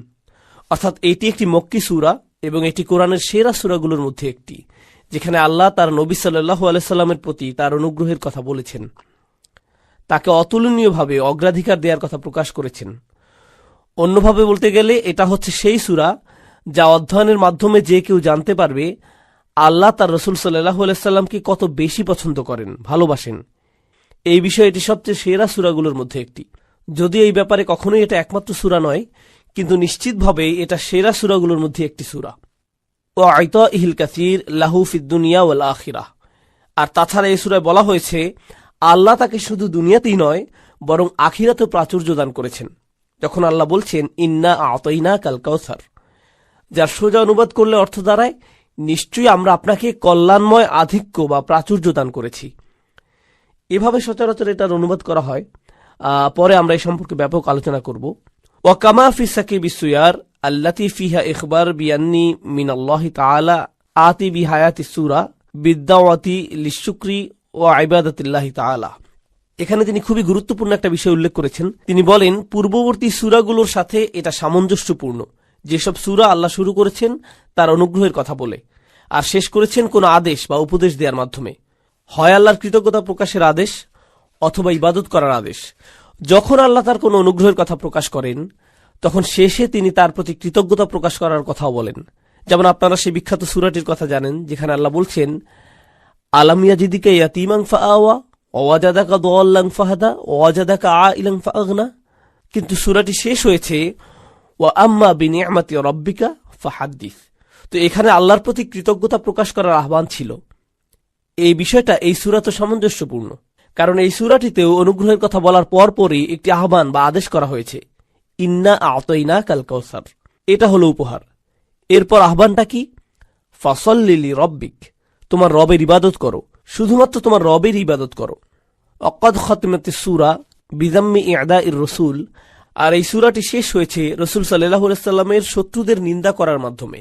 অর্থাৎ এটি একটি মক্কি সূরা এবং এটি কোরআনের সেরা সূরাগুলোর মধ্যে একটি, যেখানে আল্লাহ তার নবী সাল্লাল্লাহু আলাইহি সাল্লামের প্রতি তার অনুগ্রহের কথা বলেছেন, তাকে অতুলনীয়ভাবে অগ্রাধিকার দেওয়ার কথা প্রকাশ করেছেন। অন্যভাবে বলতে গেলে এটা হচ্ছে সেই সূরা যা অধ্যয়নের মাধ্যমে যে কেউ জানতে পারবে আল্লাহ তার রাসূল সাল্লাল্লাহু আলাইহি সাল্লামকে কত বেশি পছন্দ করেন, ভালোবাসেন। এই বিষয়ে এটি সবচেয়ে সেরা সূরাগুলোর মধ্যে একটি। যদিও এই ব্যাপারে কখনোই এটা একমাত্র সূরা নয়, কিন্তু নিশ্চিতভাবে এটা সেরা সূরাগুলোর মধ্যে একটি সূরা। ও আইতাইহিল কাসীর লাহু ফিদ দুনিয়া ওয়াল আখিরাহ। আর তাছাড়া এই সূরায় বলা হয়েছে আল্লাহ তাকে শুধু দুনিয়াতেই নয় বরং আখিরাতেও প্রাচুর্য দান করেছেন। যখন আল্লাহ বলছেন ইন্না আতাইনাকাল কাউসার, যার সোজা অনুবাদ করলে অর্থ দাঁড়ায় নিশ্চয়ই আমরা আপনাকে কল্যাণময় আধিক্য বা প্রাচুর্য দান করেছি। এভাবে সচরাচর এটার অনুবাদ করা হয়। পরে আমরা এই সম্পর্কে ব্যাপক আলোচনা করব। ওয়াকামা ফি সাকিবি সুয়ার আল্লাতি ফিহা ইখবার বিয়ান্নি মিনাল্লাহি তাআলা আতি বিহায়াতি সূরা বিদ্দাওয়াতি লিশুকরি ওয়া ইবাদাতিল্লাহি তাআলা। এখানে তিনি খুবই গুরুত্বপূর্ণ একটা বিষয় উল্লেখ করেছেন। তিনি বলেন পূর্ববর্তী সূরাগুলোর সাথে এটা সামঞ্জস্যপূর্ণ। যেসব সূরা আল্লাহ শুরু করেছেন তার অনুগ্রহের কথা বলে, আর শেষ করেছেন কোনো আদেশ বা উপদেশ দেওয়ার মাধ্যমে, হয় আল্লাহর কৃতজ্ঞতা প্রকাশের আদেশ অথবা ইবাদত করার আদেশ। যখন আল্লাহ তার কোনো অনুগ্রহের কথা প্রকাশ করেন তখন শেষে তিনি তার প্রতি কৃতজ্ঞতা প্রকাশ করার কথাও বলেন। যেমন আপনারা সেই বিখ্যাত সূরাটির কথা জানেন যেখানে আল্লাহ বলছেন আলাম ইয়াজিদিকা ইয়াতীমান ফাআওয়া ওয়াজাদাকা দাল্লান ফাহাদা ওয়াজাদাকা আইলান ফাআগনা। কিন্তু সূরাটি শেষ হয়েছে ওয়া আম্মা বিনিআমাতি রাব্বিকা ফাহাদ্দিস। তো এখানে আল্লাহর প্রতি কৃতজ্ঞতা প্রকাশ করার আহ্বান ছিল। এই বিষয়টা এই সূরা তো সামঞ্জস্যপূর্ণ, কারণ এই সূরাটিতেও অনুগ্রহের কথা বলার পরপরই একটি আহ্বান বা আদেশ করা হয়েছে, ইন্না আতাইনাকাল কাউসার। এটা হলো উপহার। এরপর আহ্বানটা কি? ফাসল্লি লিরাব্বিক, তোমার রবের ইবাদত করো, শুধুমাত্র তোমার রবের ইবাদত করো। অকাদ খতমাতিস সূরা বিযাম্মি ই'দাইর রাসূল। আর এই সূরাটি শেষ হয়েছে রাসূল সাল্লাল্লাহু আলাইহি ওয়াসাল্লামের শত্রুদের নিন্দা করার মাধ্যমে।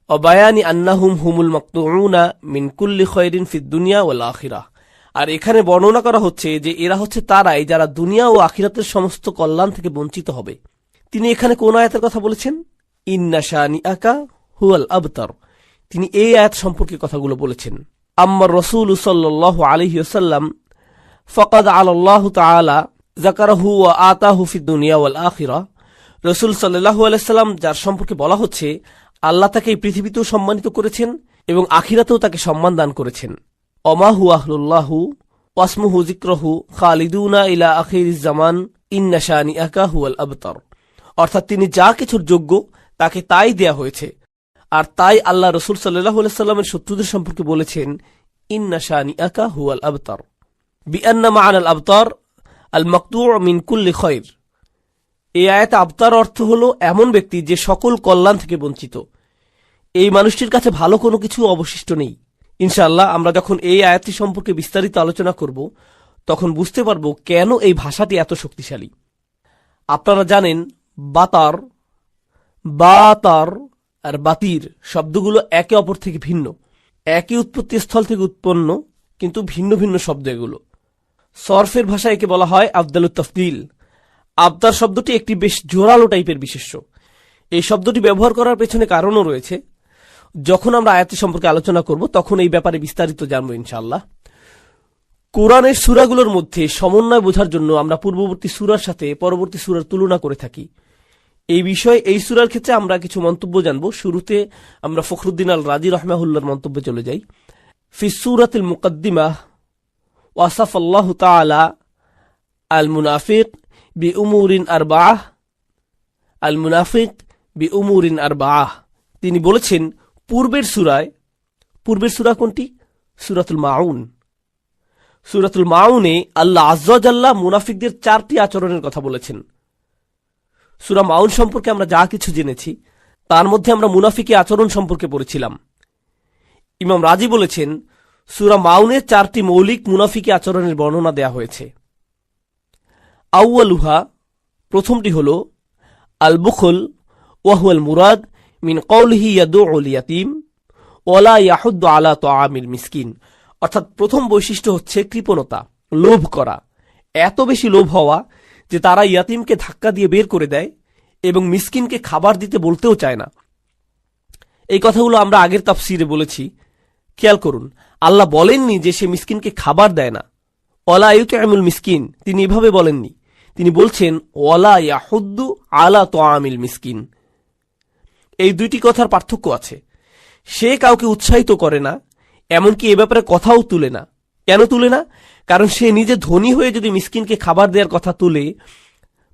অবায়ানি আন্নাহুম হুমুল মাকতুউনা মিন কুল্লি খায়রিন ফিদ দুনিয়া ওয়াল আখিরাহ। আর এখানে বর্ণনা করা হচ্ছে যে এরা হচ্ছে তারাই যারা দুনিয়া ও আখিরাতের সমস্ত কল্যাণ থেকে বঞ্চিত হবে। তিনি এখানে কোন আয়াতের কথা বলেছেন? ইন্না শানিআকা হুয়াল আবতার। তিনি এই আয়াত সম্পর্কে কথাগুলো বলেছেন। আম্মার রাসূল সাল্লাল্লাহু আলাইহি ওয়াসাল্লাম ফাকাদ আলাল্লাহু তাআলা যাকারাহু ওয়া আতাহু ফিদ দুনিয়া ওয়াল আখিরাহ। রাসূল সাল্লাল্লাহু আলাইহি সাল্লাম যার সম্পর্কে বলা হচ্ছে আল্লাহ তাকে এই পৃথিবীতেও সম্মানিত করেছেন এবং আখিরাতেও তাকে সম্মান দান করেছেন। অমাহু আহলুল্লাহু ওয়াসমুহু যিকরহু খালিদুনা ইলা আখিরিজ জামান ইন্না শানিআকা হুয়াল আবতার। অর্থাৎ তিনি যা কিছুর যোগ্য তাকে তাই দেয়া হয়েছে। আর তাই আল্লাহ রাসূল সাল্লাল্লাহু আলাইহি সাল্লামের শত্রুদের সম্পর্কে বলেছেন ইন্না শানিআকা হুয়াল আবতার বিআন্না মা'আনাল আবতার আল মাকতু' মিন কুল্লি খায়র। এই আয়াতে আবতার অর্থ হলো এমন ব্যক্তি যে সকল কল্যাণ থেকে বঞ্চিত। এই মানুষটির কাছে ভালো কোনো কিছু অবশিষ্ট নেই। ইনশাআল্লাহ আমরা যখন এই আয়াতটি সম্পর্কে বিস্তারিত আলোচনা করব তখন বুঝতে পারব কেন এই ভাষাটি এত শক্তিশালী। আপনারা জানেন বাতার, বাতার আর বাতির শব্দগুলো একে অপর থেকে ভিন্ন। একই উৎপত্তি স্থল থেকে উৎপন্ন কিন্তু ভিন্ন ভিন্ন শব্দ এগুলো। সরফের ভাষায় একে বলা হয় আবদালুত তাফদিল। আবতার শব্দটি একটি বেশ জোরালো টাইপের বিশেষ্য। এই শব্দটি ব্যবহার করার পেছনে কারণও রয়েছে। যখন আমরা আয়াতটি সম্পর্কে আলোচনা করব তখন এই ব্যাপারে বিস্তারিত জানব ইনশাআল্লাহ। কোরআনের সূরাগুলোর মধ্যে সমন্বয় বোঝার জন্য আমরা পূর্ববর্তী সূরার সাথে পরবর্তী সূরার তুলনা করে থাকি। এই বিষয়ে এই সূরার ক্ষেত্রে আমরা কিছু মন্তব্য জানব। শুরুতে আমরা ফখরুদ্দিন আল রাজি রাহমাহুল্লাহর মন্তব্যে চলে যাই। ফি সূরাতিল মুকদ্দিমাহ ওয়াসাফাল্লাহু তাআলা আল মুনাফিক বিউমুরিন আরবাআহ আল মুনাফিক বিউমুরিন আরবাআহ। তিনি বলেছেন পূর্বের সূরা কোনটি? সূরাতুল মাউন। সূরাতুল মাউনে আল্লাহ আযজা ওয়া জাল্লা মুনাফিকদের 4টি আচরণের কথা বলেছেন। সূরা মাউন সম্পর্কে আমরা যা কিছু জেনেছি তার মধ্যে আমরা মুনাফিকি আচরণ সম্পর্কে পড়েছিলাম। ইমাম রাজি বলেছেন সূরা মাউনে 4টি মৌলিক মুনাফিকি আচরণের বর্ণনা দেয়া হয়েছে। আউয়ালুহা, প্রথমটি হল আল বুখল ওয়া হুয়াল মুরাদ মিন কওলিহি ইয়াদুউল ইয়াতীম ওয়ালা ইয়াহুদ্দু আলা তাআমিল মিসকিন। অর্থাৎ প্রথম বৈশিষ্ট্য হচ্ছে কৃপণতা, লোভ করা। এত বেশি লোভ হওয়া যে তারা ইয়াতীমকে ধাক্কা দিয়ে বের করে দেয় এবং মিসকিনকে খাবার দিতে বলতেও চায় না। এই কথাগুলো আমরা আগের তাফসিরে বলেছি। খেয়াল করুন, আল্লাহ বলেননি যে সে মিসকিনকে খাবার দেয় না। ওয়ালা ইউতইমুল মিসকিন তিনি এভাবে বলেননি। তিনি বলছেন ওয়ালা ইয়াহুদ্দু আলা তাআমিল মিসকিন। এই দুইটি কথার পার্থক্য আছে। সে কাউকে উৎসাহিত করে না, এমনকি এ ব্যাপারে কথাও তুলে না। কেন তুলে না? কারণ সে নিজে ধনী হয়ে যদি মিসকিনকে খাবার দেওয়ার কথা তুলে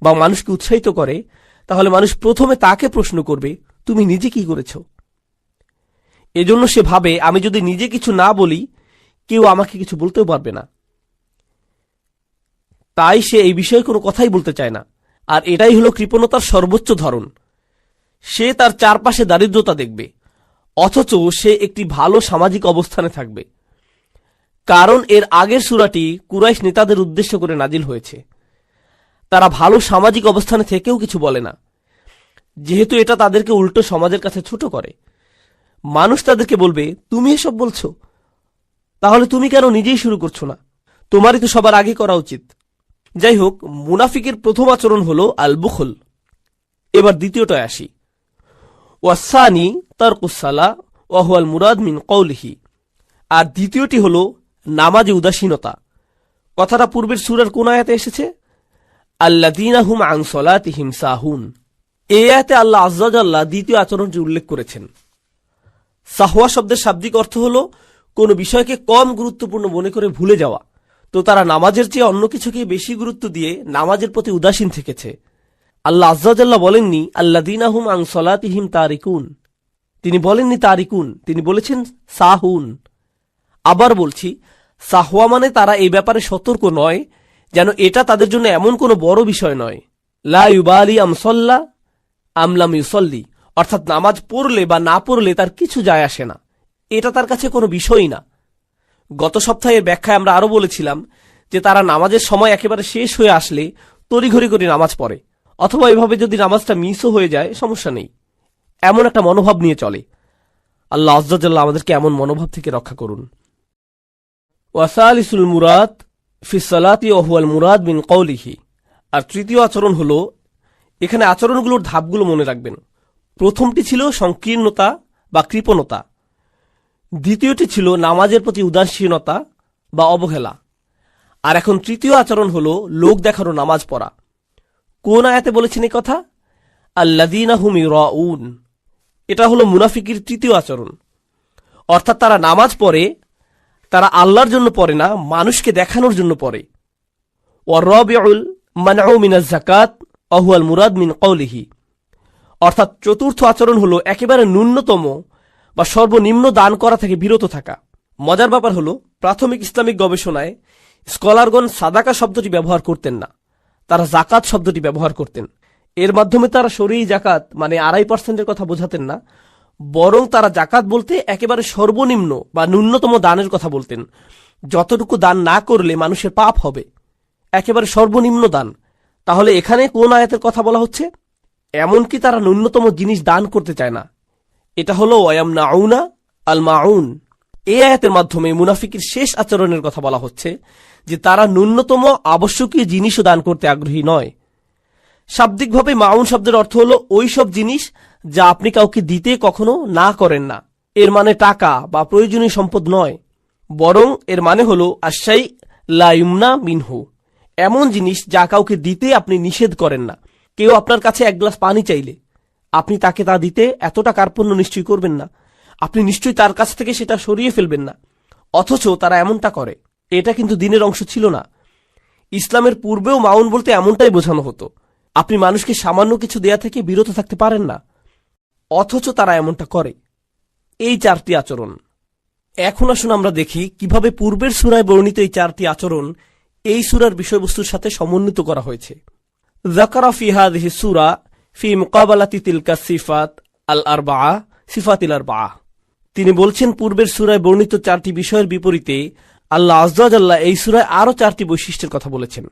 বা মানুষকে উৎসাহিত করে, তাহলে মানুষ প্রথমে তাকে প্রশ্ন করবে, তুমি নিজে কি করেছ? এজন্য সে ভাবে, আমি যদি নিজে কিছু না বলি, কেউ আমাকে কিছু বলতেও পারবে না। তাই সে এই বিষয়ে কোনো কথাই বলতে চায় না। আর এটাই হলো কৃপণতার সর্বোচ্চ ধরন। সে তার চারপাশে দারিদ্রতা দেখবে, অথচ সে একটি ভালো সামাজিক অবস্থানে থাকবে। কারণ এর আগের সূরাটি কুরাইশ নেতাদের উদ্দেশ্য করে নাজিল হয়েছে। তারা ভালো সামাজিক অবস্থানে থেকেও কিছু বলে না, যেহেতু এটা তাদেরকে উল্টো সমাজের কাছে ছোট করে। মানুষ তাদেরকে বলবে, তুমি এসব বলছো, তাহলে তুমি কেন নিজেই শুরু করছো না? তোমারই তো সবার আগে করা উচিত। যাই হোক, মুনাফিকের প্রথম আচরণ হলো আল বুখল। এবার দ্বিতীয়টায় আসি। ওয়াসানি তারকুসালা ওয়া হুয়াল মুরাদ মিন কওলিহি। আর দ্বিতীয়টি হলো নামাজে উদাসীনতা। কথাটা পূর্বের সূরার কোন আয়াতে এসেছে? আল্লাযীনা হুম আন সলাতিহিম সাহুন। এই আয়াতে আল্লাহ আযযা ওয়া জাল্লা দ্বিতীয় আচরণটি উল্লেখ করেছেন। সাহওয়া শব্দের শাব্দিক অর্থ হলো কোন বিষয়কে কম গুরুত্বপূর্ণ মনে করে ভুলে যাওয়া। তো তারা নামাজের চেয়ে অন্য কিছুকে বেশি গুরুত্ব দিয়ে নামাজের প্রতি উদাসীন থেকেছে। আল্লাহ আযযা ওয়া জাল্লা বলেননি আল্লাযীনা হুম আন সলাতিহিম তারিকুন, তিনি বলেননি তারিকুন, তিনি বলেছেন সাহুন। আবার বলছি, সাহওয়া মানে তারা এই ব্যাপারে সতর্ক নয়, যেন এটা তাদের জন্য এমন কোনো বড় বিষয় নয়। লা ইউবালি আম সাল্লা আম লাম ইউসাল্লি, অর্থাৎ নামাজ পড়লে বা না পড়লে তার কিছু যায় আসে না, এটা তার কাছে কোনো বিষয়ই না। গত সপ্তাহের ব্যাখ্যায় আমরা আরো বলেছিলাম যে তারা নামাজের সময় একেবারে শেষ হয়ে আসলে তড়িঘড়ি করে নামাজ পড়ে, অথবা এভাবে যদি নামাজটা মিসও হয়ে যায় সমস্যা নেই, এমন একটা মনোভাব নিয়ে চলে। আল্লাহ আযযা ওয়া জাল্লা আমাদেরকে এমন মনোভাব থেকে রক্ষা করুন। ওয়াসালিসুল মুরাদ ফি সালাতি ওয়া হুয়াল মুরাদ মিন কওলিহি। আর তৃতীয় আচরণ হলো, এখানে আচরণগুলোর ধাপগুলো মনে রাখবেন। প্রথমটি ছিল সংকীর্ণতা বা কৃপণতা, দ্বিতীয়টি ছিল নামাজের প্রতি উদাসীনতা বা অবহেলা, আর এখন তৃতীয় আচরণ হলো লোক দেখানো নামাজ পড়া। কোন আয়াতে বলেছেন এই কথা? আল্লাযীনা হুম ইউরাউন। এটা হলো মুনাফিকের তৃতীয় আচরণ। অর্থাৎ তারা নামাজ পড়ে, তারা আল্লাহর জন্য পড়ে না, মানুষকে দেখানোর জন্য পড়ে। ওয়ারাবিউল মানউ মিনাজ যাকাত ওয়া হুয়াল মুরাদ মিন কওলিহি। অর্থাৎ চতুর্থ আচরণ হলো একেবারে ন্যূনতম বা সর্বনিম্ন দান করা থেকে বিরত থাকা। মজার ব্যাপার হলো, প্রাথমিক ইসলামিক গবেষণায় স্কলারগণ সাদাকা শব্দটি ব্যবহার করতেন না, তারা জাকাত শব্দটি ব্যবহার করতেন। এর মাধ্যমে তারা শরঈ জাকাত মানে 2.5% কথা বোঝাতেন না, বরং তারা জাকাত বলতে একেবারে সর্বনিম্ন বা ন্যূনতম দানের কথা বলতেন, যতটুকু দান না করলে মানুষের পাপ হবে, একেবারে সর্বনিম্ন দান। তাহলে এখানে কোন আয়াতের কথা বলা হচ্ছে? এমনকি তারা ন্যূনতম জিনিস দান করতে চায় না। এটা হলো ওয়ায়ামনাউনা আল মাউন। এই আয়াতের মাধ্যমে মুনাফিকের শেষ আচরণের কথা বলা হচ্ছে, যে তারা ন্যূনতম আবশ্যকীয় জিনিসও দান করতে আগ্রহী নয়। শাব্দিকভাবে মাউন শব্দের অর্থ হলো ওই সব জিনিস যা আপনি কাউকে দিতে কখনো না করেন না। এর মানে টাকা বা প্রয়োজনীয় সম্পদ নয়, বরং এর মানে হলো আশাই লা ইউমনা মিনহু, এমন জিনিস যা কাউকে দিতে আপনি নিষেধ করেন না। কেউ আপনার কাছে এক গ্লাস পানি চাইলে আপনি তাকে তা দিতে এতটা কার্পণ্য নিশ্চয়ই করবেন না, আপনি নিশ্চয়ই তার কাছ থেকে সেটা সরিয়ে ফেলবেন না। অথচ তারা এমনটা করে। এটা কিন্তু দিনের অংশ ছিল না। ইসলামের পূর্বেও মাউন বলতে এমনটাই বোঝানো হতো। আপনি মানুষকে সামান্য কিছু দেয়া থেকে বিরত থাকতে পারেন না, অথচ তারা এমনটা করে। এই 4টি আচরণ। এখন আসুন আমরা দেখি কিভাবে পূর্বের সূরায় বর্ণিত এই 4টি আচরণ এই সূরার বিষয়বস্তুর সাথে সমন্বিত করা হয়েছে। যাকারা ফি হাযিহি সূরা ফি মুকাবালাতি তিলকা সিফাত আল আরবাআ সিফাতিল আরবাআ। তিনি বলছেন, পূর্বের সূরায় বর্ণিত 4টি বিষয়ের বিপরীতে আল্লাহ আযযা ওয়া জাল্লা এই সূরায় আরো 4টি বৈশিষ্ট্যের কথা বলেছেন।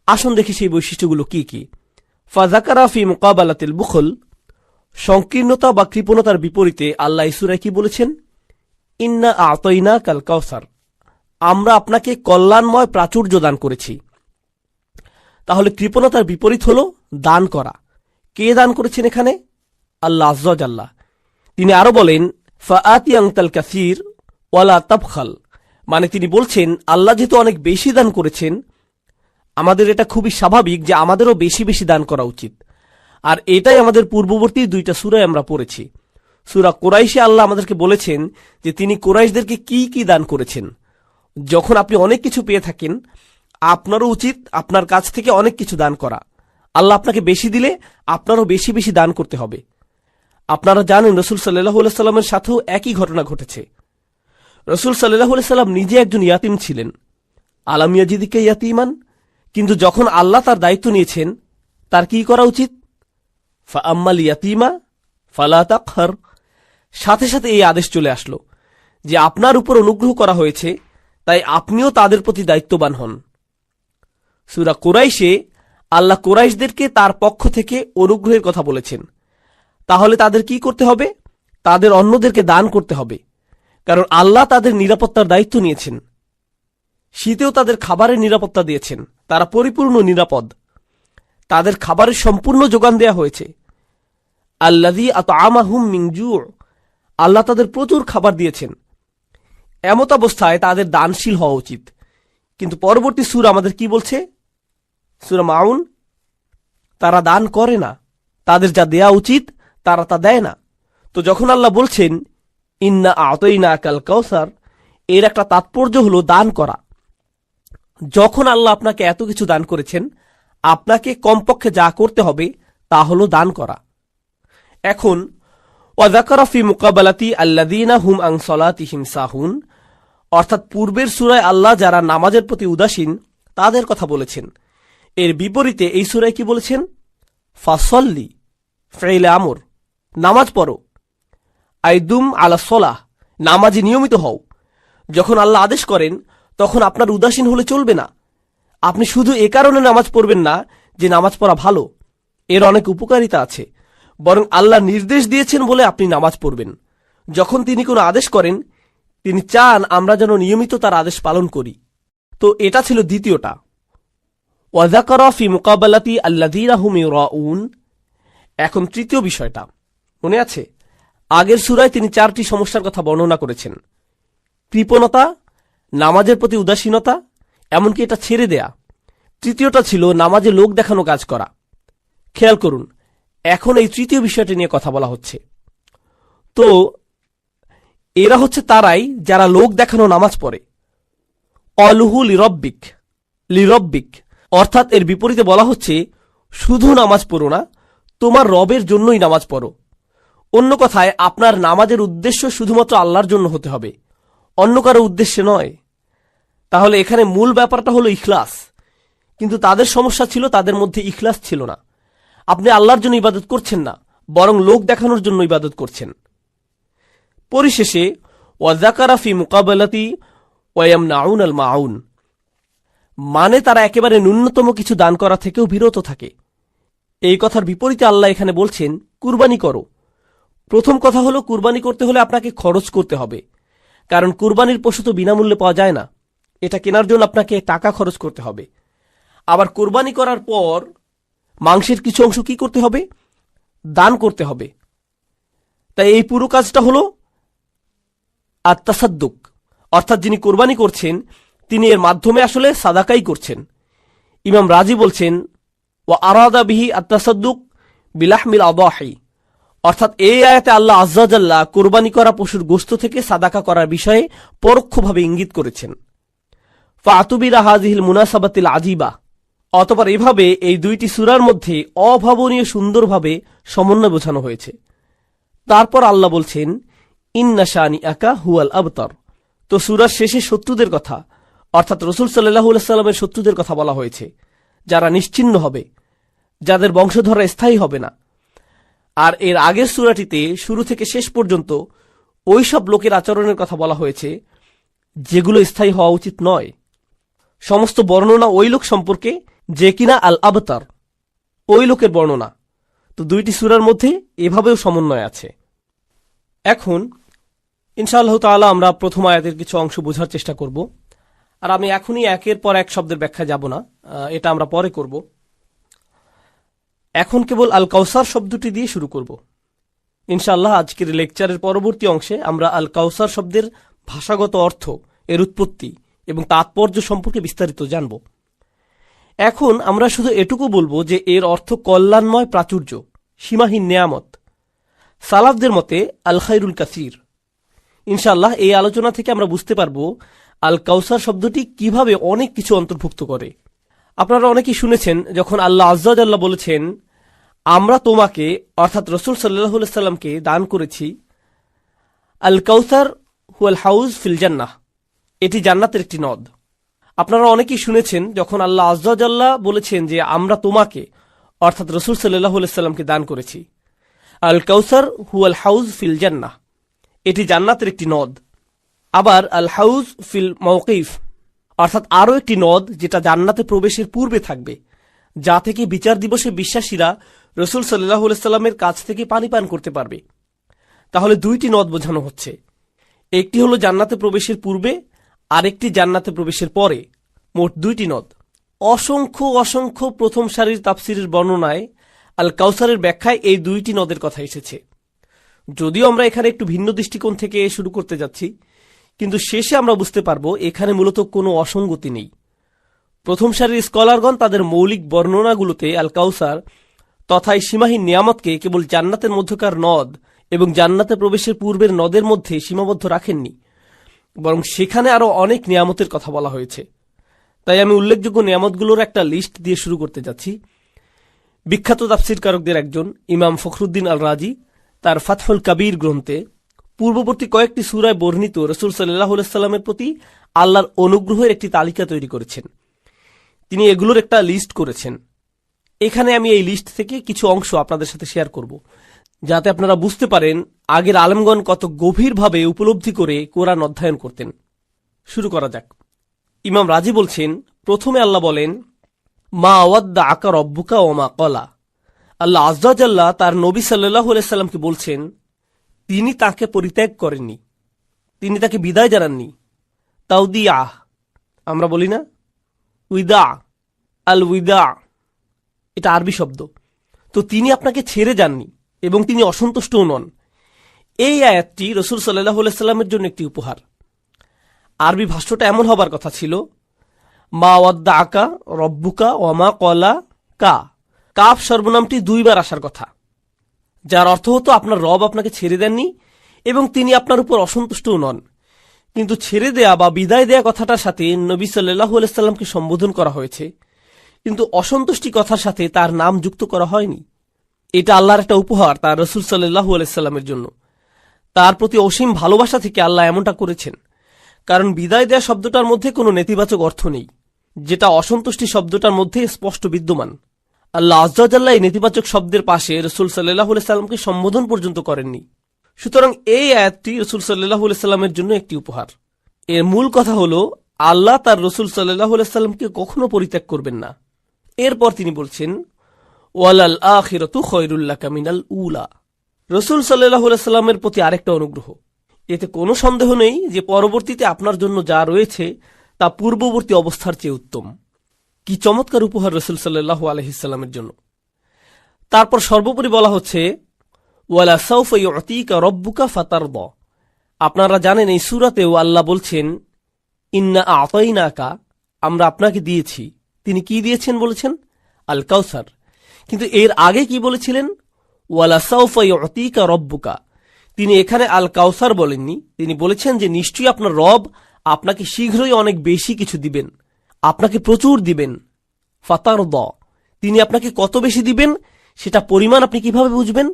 আসুন দেখি সেই বৈশিষ্ট্যগুলো কি কি। ফাযাকারা ফি মুকাবালাতিল বুখল, সংকীর্ণতা বা কৃপণতার বিপরীতে আল্লাহ এই সূরায় কি বলেছেন? ইন্না আ'তাইনা কাল কাউসার, আমরা আপনাকে কল্যাণময় প্রাচুর্য দান করেছি। তাহলে কৃপণতার বিপরীত হলো দান করা। কে দান করেছেন এখানে? আল্লাহ আযযা ওয়া জাল্লা। তিনি আরো বলেন, ফাআতি আনতাল কাসীর ওয়ালা তাবখাল, মানে তিনি বলছেন আল্লাহ যেহেতু অনেক বেশি দান করেছেন, আমাদের এটা খুবই স্বাভাবিক যে আমাদেরও বেশি বেশি দান করা উচিত। আর এটাই আমাদের পূর্ববর্তী 2টা সূরায় আমরা পড়েছি। সূরা কুরাইশে আল্লাহ আমাদেরকে বলেছেন যে তিনি কুরাইশদেরকে কি কি দান করেছেন। যখন আপনি অনেক কিছু পেয়ে থাকেন, আপনারও উচিত আপনার কাছ থেকে অনেক কিছু দান করা। আল্লাহ আপনাকে বেশি দিলে আপনারও বেশি বেশি দান করতে হবে। আপনারা জানেন রসুল সাল্লাল্লাহু আলাইহি সাল্লামের সাথেও একই ঘটনা ঘটেছে। রসুল সাল্লাল্লাহু আলাইহি সাল্লাম নিজে একজন ইয়াতিম ছিলেন। আলাম ইয়াজিদিকা ইয়াতিমান, কিন্তু যখন আল্লাহ তার দায়িত্ব নিয়েছেন, তার কি করা উচিত? ফাআম্মাল ইয়াতিমা ফালা তাকহার, সাথে সাথে এই আদেশ চলে আসলো যে আপনার উপর অনুগ্রহ করা হয়েছে, তাই আপনিও তাদের প্রতি দায়িত্ববান হন। সূরা কুরাইশে আল্লাহ কুরাইশদেরকে তার পক্ষ থেকে অনুগ্রহের কথা বলেছেন। তাহলে তাদের কি করতে হবে? তাদের অন্যদেরকে দান করতে হবে, কারণ আল্লাহ তাদের নিরাপত্তার দায়িত্ব নিয়েছেন। শীতেও তাদের খাবারের নিরাপত্তা দিয়েছেন, তারা পরিপূর্ণ নিরাপদ। তাদের খাবারের সম্পূর্ণ যোগান দেয়া হয়েছে। আল্লাযী আতআমাহুম মিন জু', আল্লাহ তাদের প্রচুর খাবার দিয়েছেন। এমত অবস্থায় তাদের দানশীল হওয়া উচিত। কিন্তু পরবর্তী সূরা আমাদের কি বলছে? সূরা মাউন, তারা দান করে না, তাদের যা দেয়া উচিত তারা তা দেয় না। তো যখন আল্লাহ বলছেন ইন্না আ'তাইনাকাল কাউসার, এর একটা তাৎপর্য হলো দান করা। যখন আল্লাহ আপনাকে এত কিছু দান করেছেন, আপনাকে কমপক্ষে যা করতে হবে তা হলো দান করা। এখন ওয়াযাকারা ফি মুকাবালাতি আল্লাযীনা হুম আন সালাতিহিম সাহুন, অর্থাৎ পূর্বের সূরায় আল্লাহ যারা নামাজের প্রতি উদাসীন তাদের কথা বলেছেন। এর বিপরীতে এই সূরায় কি বলেছেন? ফাসল্লি, ফেইলে আমর, নামাজ পড়ো। আইদুম আলা সলাহ, নামাজে নিয়মিত হও। যখন আল্লাহ আদেশ করেন তখন আপনার উদাসীন হলে চলবে না। আপনি শুধু এ কারণে নামাজ পড়বেন না যে নামাজ পড়া ভালো, এর অনেক উপকারিতা আছে, বরং আল্লাহ নির্দেশ দিয়েছেন বলে আপনি নামাজ পড়বেন। যখন তিনি কোনো আদেশ করেন, তিনি চান আমরা যেন নিয়মিত তার আদেশ পালন করি। তো এটা ছিল দ্বিতীয়টা। ওয়াযাকারা ফি মুকাবালাতি আল্লাযীনা হুম ইউরাউন। এখন তৃতীয় বিষয়টা মনে আছে? আগের সূরায় তিনি 4টি সমস্যার কথা বর্ণনা করেছেন: কৃপণতা, নামাজের প্রতি উদাসীনতা, এমনকি এটা ছেড়ে দেয়া। তৃতীয়টা ছিল নামাজে লোক দেখানো কাজ করা। খেয়াল করুন, এখন এই তৃতীয় বিষয়টি নিয়ে কথা বলা হচ্ছে। তো এরা হচ্ছে তারাই যারা লোক দেখানো নামাজ পড়ে। অলুহু লিরব্বিক, লিরব্বিক অর্থাৎ এর বিপরীতে বলা হচ্ছে শুধু নামাজ পড়ো না, তোমার রবের জন্যই নামাজ পড়ো। অন্য কথায় আপনার নামাজের উদ্দেশ্য শুধুমাত্র আল্লাহর জন্য হতে হবে, অন্য কারো উদ্দেশ্যে নয়। তাহলে এখানে মূল ব্যাপারটা হলো ইখলাস। কিন্তু তাদের সমস্যা ছিল তাদের মধ্যে ইখলাস ছিল না। আপনি আল্লাহর জন্য ইবাদত করছেন না, বরং লোক দেখানোর জন্য ইবাদত করছেন। পরিশেষে ওয়াযাকারা ফি মুকাবালাতি ওয়া ইয়ামনাউন আল মাউন, মানে তারা একেবারে ন্যূনতম কিছু দান করা থেকেও বিরত থাকে। এই কথার বিপরীতে আল্লাহ এখানে বলছেন কুরবানি করো। প্রথম কথা হলো কুরবানি করতে হলে আপনাকে খরচ করতে হবে, কারণ কুরবানির পশু তো বিনামূল্যে পাওয়া যায় না, এটা কেনার জন্য আপনাকে টাকা খরচ করতে হবে। আবার কুরবানি করার পর মাংসের কিছু অংশ কি করতে হবে? দান করতে হবে। তাই এই পুরো কাজটা হলো আত্তাসাদ্দুক, অর্থাৎ যিনি কুরবানি করছেন তিনি এর মাধ্যমে আসলে সাদাকাই করছেন। ইমাম রাজি বলছেন ওয়া আরাদা বিহি আত্তাসাদ্দুক বিলাহমিল আদাহি, অর্থাৎ এই আয়াতে আল্লাহ আযজা ওয়া জাল্লা কুরবানি করা পশুর গোশত থেকে সাদাকা করার বিষয়ে পরোক্ষভাবে ইঙ্গিত করেছেন। ফাতুবিরা হাযিহিল মুনাসাবাতিল আজিবা, অতঃপর এভাবে এই দুইটি সূরার মধ্যে অভাবনীয় সুন্দরভাবে সমন্বয় বোঝানো হয়েছে। তারপর আল্লাহ বলছেন ইন্না শানিআকা হুয়াল আবতার। তো সূরার শেষে শত্রুদের কথা, অর্থাৎ রাসূল সাল্লাল্লাহু আলাইহি ওয়াসাল্লামের শত্রুদের কথা বলা হয়েছে, যারা নিশ্চিহ্ন হবে, যাদের বংশধররা স্থায়ী হবে না। আর এর আগের সূরাটিতে শুরু থেকে শেষ পর্যন্ত ওই সব লোকের আচরণের কথা বলা হয়েছে যেগুলো স্থায়ী হওয়া উচিত নয়। সমস্ত বর্ণনা ওই লোক সম্পর্কে যে কিনা আল আবতার, ওই লোকের বর্ণনা। তো দুইটি সূরার মধ্যে এভাবেও সমন্বয় আছে। এখন ইনশাআল্লাহ তাআলা আমরা প্রথম আয়াতের কিছু অংশ বোঝার চেষ্টা করব। আর আমি এখনই একের পর এক শব্দের ব্যাখ্যা যাব না, এটা আমরা পরে করব। এখন কেবল আল কাউসার শব্দটি দিয়ে শুরু করব। ইনশাআল্লাহ আজকের লেকচারের পরবর্তী অংশে আমরা আল কাউসার শব্দের ভাষাগত অর্থ, এর উৎপত্তি এবং তাৎপর্য সম্পর্কে বিস্তারিত জানব। এখন আমরা শুধু এটুকু বলবো যে এর অর্থ কল্যাণময় প্রাচুর্য, সীমাহীন নেয়ামত। সালাফদের মতে আল খায়রুল কাসির। ইনশাআল্লাহ এই আলোচনা থেকে আমরা বুঝতে পারব আল কাউসার শব্দটি কিভাবে অনেক কিছু অন্তর্ভুক্ত করে। আপনারা অনেকেই শুনেছেন যখন আল্লাহ আজ্জা ওয়া জাল্লা বলেছেন, আমরা তোমাকে অর্থাৎ রাসূল সাল্লাল্লাহু আলাইহি সাল্লামকে দান করেছি আল কাউসার হুয়াল হাউজ ফিল জান্নাহ, এটি জান্নাতের একটি নদ। আপনারা অনেকেই শুনেছেন যখন আল্লাহ আজ্জা ওয়া জাল্লা বলেছেন যে আমরা তোমাকে অর্থাৎ রাসূল সাল্লাল্লাহু আলাইহি সাল্লামকে দান করেছি আল কাউসার হুয়াল হাউজ ফিল জান্নাহ, এটি জান্নাতের একটি নদ। আবার আল হাউজ ফিল মাওকিফ, অর্থাৎ আরও একটি নদ যেটা জান্নাতে প্রবেশের পূর্বে থাকবে, যা থেকে বিচার দিবসে বিশ্বাসীরা রাসূল সাল্লাল্লাহু আলাইহি সাল্লামের কাছ থেকে পানি পান করতে পারবে। তাহলে দুইটি নদ বোঝানো হচ্ছে, একটি হলো জান্নাতে প্রবেশের পূর্বে, আরেকটি জান্নাতে প্রবেশের পরে, মোট দুইটি নদ। অসংখ্য অসংখ্য প্রথম সারির তাফসিরের বর্ণনায় আল কাউসারের ব্যাখ্যায় এই দুইটি নদের কথা এসেছে। যদিও আমরা এখানে একটু ভিন্ন দৃষ্টিকোণ থেকে শুরু করতে যাচ্ছি, কিন্তু শেষে আমরা বুঝতে পারবো এখানে মূলত কোনো অসঙ্গতি নেই। প্রথম সারির স্কলারগণ তাদের মৌলিক বর্ণনাগুলোতে আল কাউসার তথা এই সীমাহীন নিয়ামতকে কেবল জান্নাতের মধ্যকার নদ এবং জান্নাতে প্রবেশের পূর্বের নদের মধ্যে সীমাবদ্ধ রাখেননি, বরং সেখানে আরো অনেক নিয়ামতের কথা বলা হয়েছে। তাই আমি উল্লেখযোগ্য নিয়ামতগুলোর একটা লিস্ট দিয়ে শুরু করতে যাচ্ছি। বিখ্যাত তাফসীরকারকদের একজন ইমাম ফখরুদ্দিন আল রাজি তার ফাতহুল কাবীর গ্রন্থে পূর্ববর্তী কয়েকটি সূরায় বর্ণিত রাসূল সাল্লাল্লাহু আলাইহি সাল্লামের প্রতি আল্লাহর অনুগ্রহের একটি তালিকা তৈরি করেছেন। তিনি এগুলোর একটা লিস্ট করেছেন। এখানে আমি এই লিস্ট থেকে কিছু অংশ আপনাদের সাথে শেয়ার করব, যাতে আপনারা বুঝতে পারেন আগের আলেমগণ কত গভীরভাবে উপলব্ধি করে কোরআন অধ্যয়ন করতেন। শুরু করা যাক। ইমাম রাজি বলছেন, প্রথমে আল্লাহ বলেন, মা ওয়াদ্দা আকা রব্বুকা ওয়া মা ক্বালা। আল্লাহ আজ্জা ওয়া জাল্লা তার নবী সাল্লাল্লাহু আলাইহি সাল্লামকে বলছেন, তিনি তাকে পরিত্যাগ করেননি, তিনি তাকে বিদায় জানাননি। তাওদিয়া, আমরা বলি না উইদা, আল উইদা, এটা আরবি শব্দ। তো তিনি আপনাকে ছেড়ে যাননি এবং তিনি অসন্তুষ্টও নন। এই আয়াতটি রাসূল সাল্লাল্লাহু আলাইহি সাল্লামের জন্য একটি উপহার। আরবি ভাষ্যটা এমন হবার কথা ছিল, মা ওয়াদ্দা আকা রব্বুকা ওয়া মা ক্বালা কা। কাফ সর্বনামটি দুইবার আসার কথা, যার অর্থ হতো আপনার রব আপনাকে ছেড়ে দেননি এবং তিনি আপনার উপর অসন্তুষ্টও নন। কিন্তু ছেড়ে দেয়া বা বিদায় দেয়া কথাটার সাথে নবী সাল্লাল্লাহু আলাইহি সাল্লামকে সম্বোধন করা হয়েছে, কিন্তু অসন্তুষ্টি কথার সাথে তার নাম যুক্ত করা হয়নি। এটা আল্লাহর একটা উপহার তার রাসূল সাল্লাল্লাহু আলাইহি সাল্লামের জন্য। তার প্রতি অসীম ভালোবাসা থেকে আল্লাহ এমনটা করেছেন, কারণ বিদায় দেয়া শব্দটার মধ্যে কোনো নেতিবাচক অর্থ নেই, যেটা অসন্তুষ্টি শব্দটার মধ্যে স্পষ্ট বিদ্যমান। আল্লাহ আজ্জা ওয়া জাল্লা এই নেতিবাচক শব্দের পাশে রাসূল সাল্লাল্লাহু আলাইহি সাল্লামকে সম্বোধন পর্যন্ত করেননি। সুতরাং এই আয়াতটি রাসূল সাল্লাল্লাহু আলাইহি সাল্লামের জন্য একটি উপহার। এর মূল কথা হলো আল্লাহ তার রাসূল সাল্লাল্লাহু আলাইহি সাল্লামকে কখনো পরিত্যাগ করবেন না। এরপর তিনি বলছেন, ওয়ালাল আখিরাতু খায়রুল লাকা মিনাল উলা। রাসূল সাল্লাল্লাহু আলাইহি সাল্লামের প্রতি আরেকটা অনুগ্রহ। এতে কোনো সন্দেহ নেই যে পরবর্তীতে আপনার জন্য যা রয়েছে তা পূর্ববর্তী অবস্থার চেয়ে উত্তম। কি চমৎকার উপহার রাসূল সাল্লাল্লাহু আলাইহি সাল্লামের জন্য। তারপর সর্বোপরি বলা হচ্ছে, ওয়ালা সাউফা ইউতিকা রব্বুকা ফাতারদা। আপনারা জানেন এই সূরাতেও আল্লাহ বলছেন, ইন্না আতাইনাকা, আমরা আপনাকে দিয়েছি। তিনি কি দিয়েছেন বলেছেন? আল কাউসার। কিন্তু এর আগে কি বলেছিলেন? ওয়ালা সাউফা ইউতিকা রব্বুকা। তিনি এখানে আল কাউসার বলেননি, তিনি বলেছেন যে নিশ্চয়ই আপনার রব আপনাকে শীঘ্রই অনেক বেশি কিছু দিবেন, আপনাকে প্রচুর দিবেন। ফাতারদা, তিনি আপনাকে কত বেশি দিবেন সেটা পরিমাণ আপনি কিভাবে বুঝবেন?